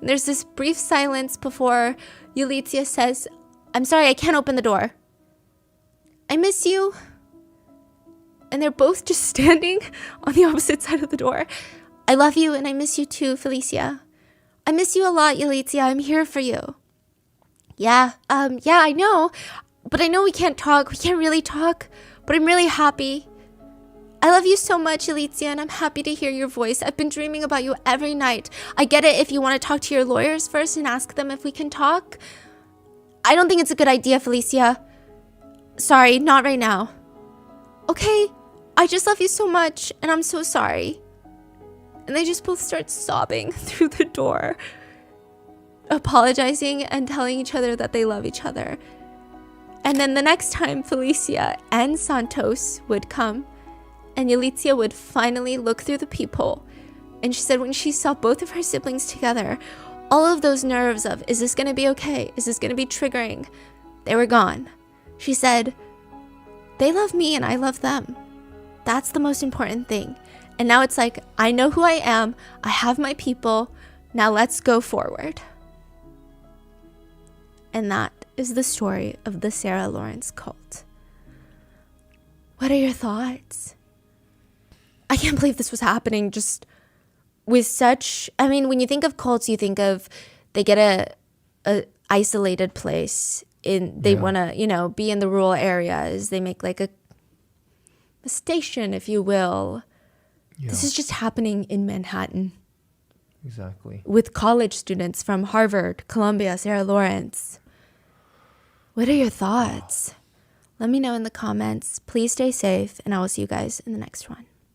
And there's this brief silence before Yulitsia says, "I'm sorry, I can't open the door." "I miss you." And they're both just standing on the opposite side of the door. "I love you and I miss you too, Felicia." "I miss you a lot, Yulitsia. I'm here for you." Yeah, I know. But I know we can't talk. We can't really talk. But I'm really happy. "I love you so much, Yulitsia, and I'm happy to hear your voice. I've been dreaming about you every night. I get it if you want to talk to your lawyers first and ask them if we can talk." "I don't think it's a good idea, Felicia. Sorry, not right now." "Okay, I just love you so much, and I'm so sorry." And they just both start sobbing through the door, apologizing and telling each other that they love each other. And then the next time Felicia and Santos would come, and Yulitsia would finally look through the peephole, and she said when she saw both of her siblings together, all of those nerves of, is this going to be okay? Is this going to be triggering? They were gone. She said, they love me and I love them. That's the most important thing. And now it's like, I know who I am. I have my people. Now let's go forward. And that is the story of the Sarah Lawrence cult. What are your thoughts? I can't believe this was happening just with such, I mean, when you think of cults, you think of they get a isolated place in, they want to, be in the rural areas. They make like a station, if you will. Yeah. This is just happening in Manhattan. Exactly. With college students from Harvard, Columbia, Sarah Lawrence. What are your thoughts? Let me know in the comments. Please stay safe, and I will see you guys in the next one.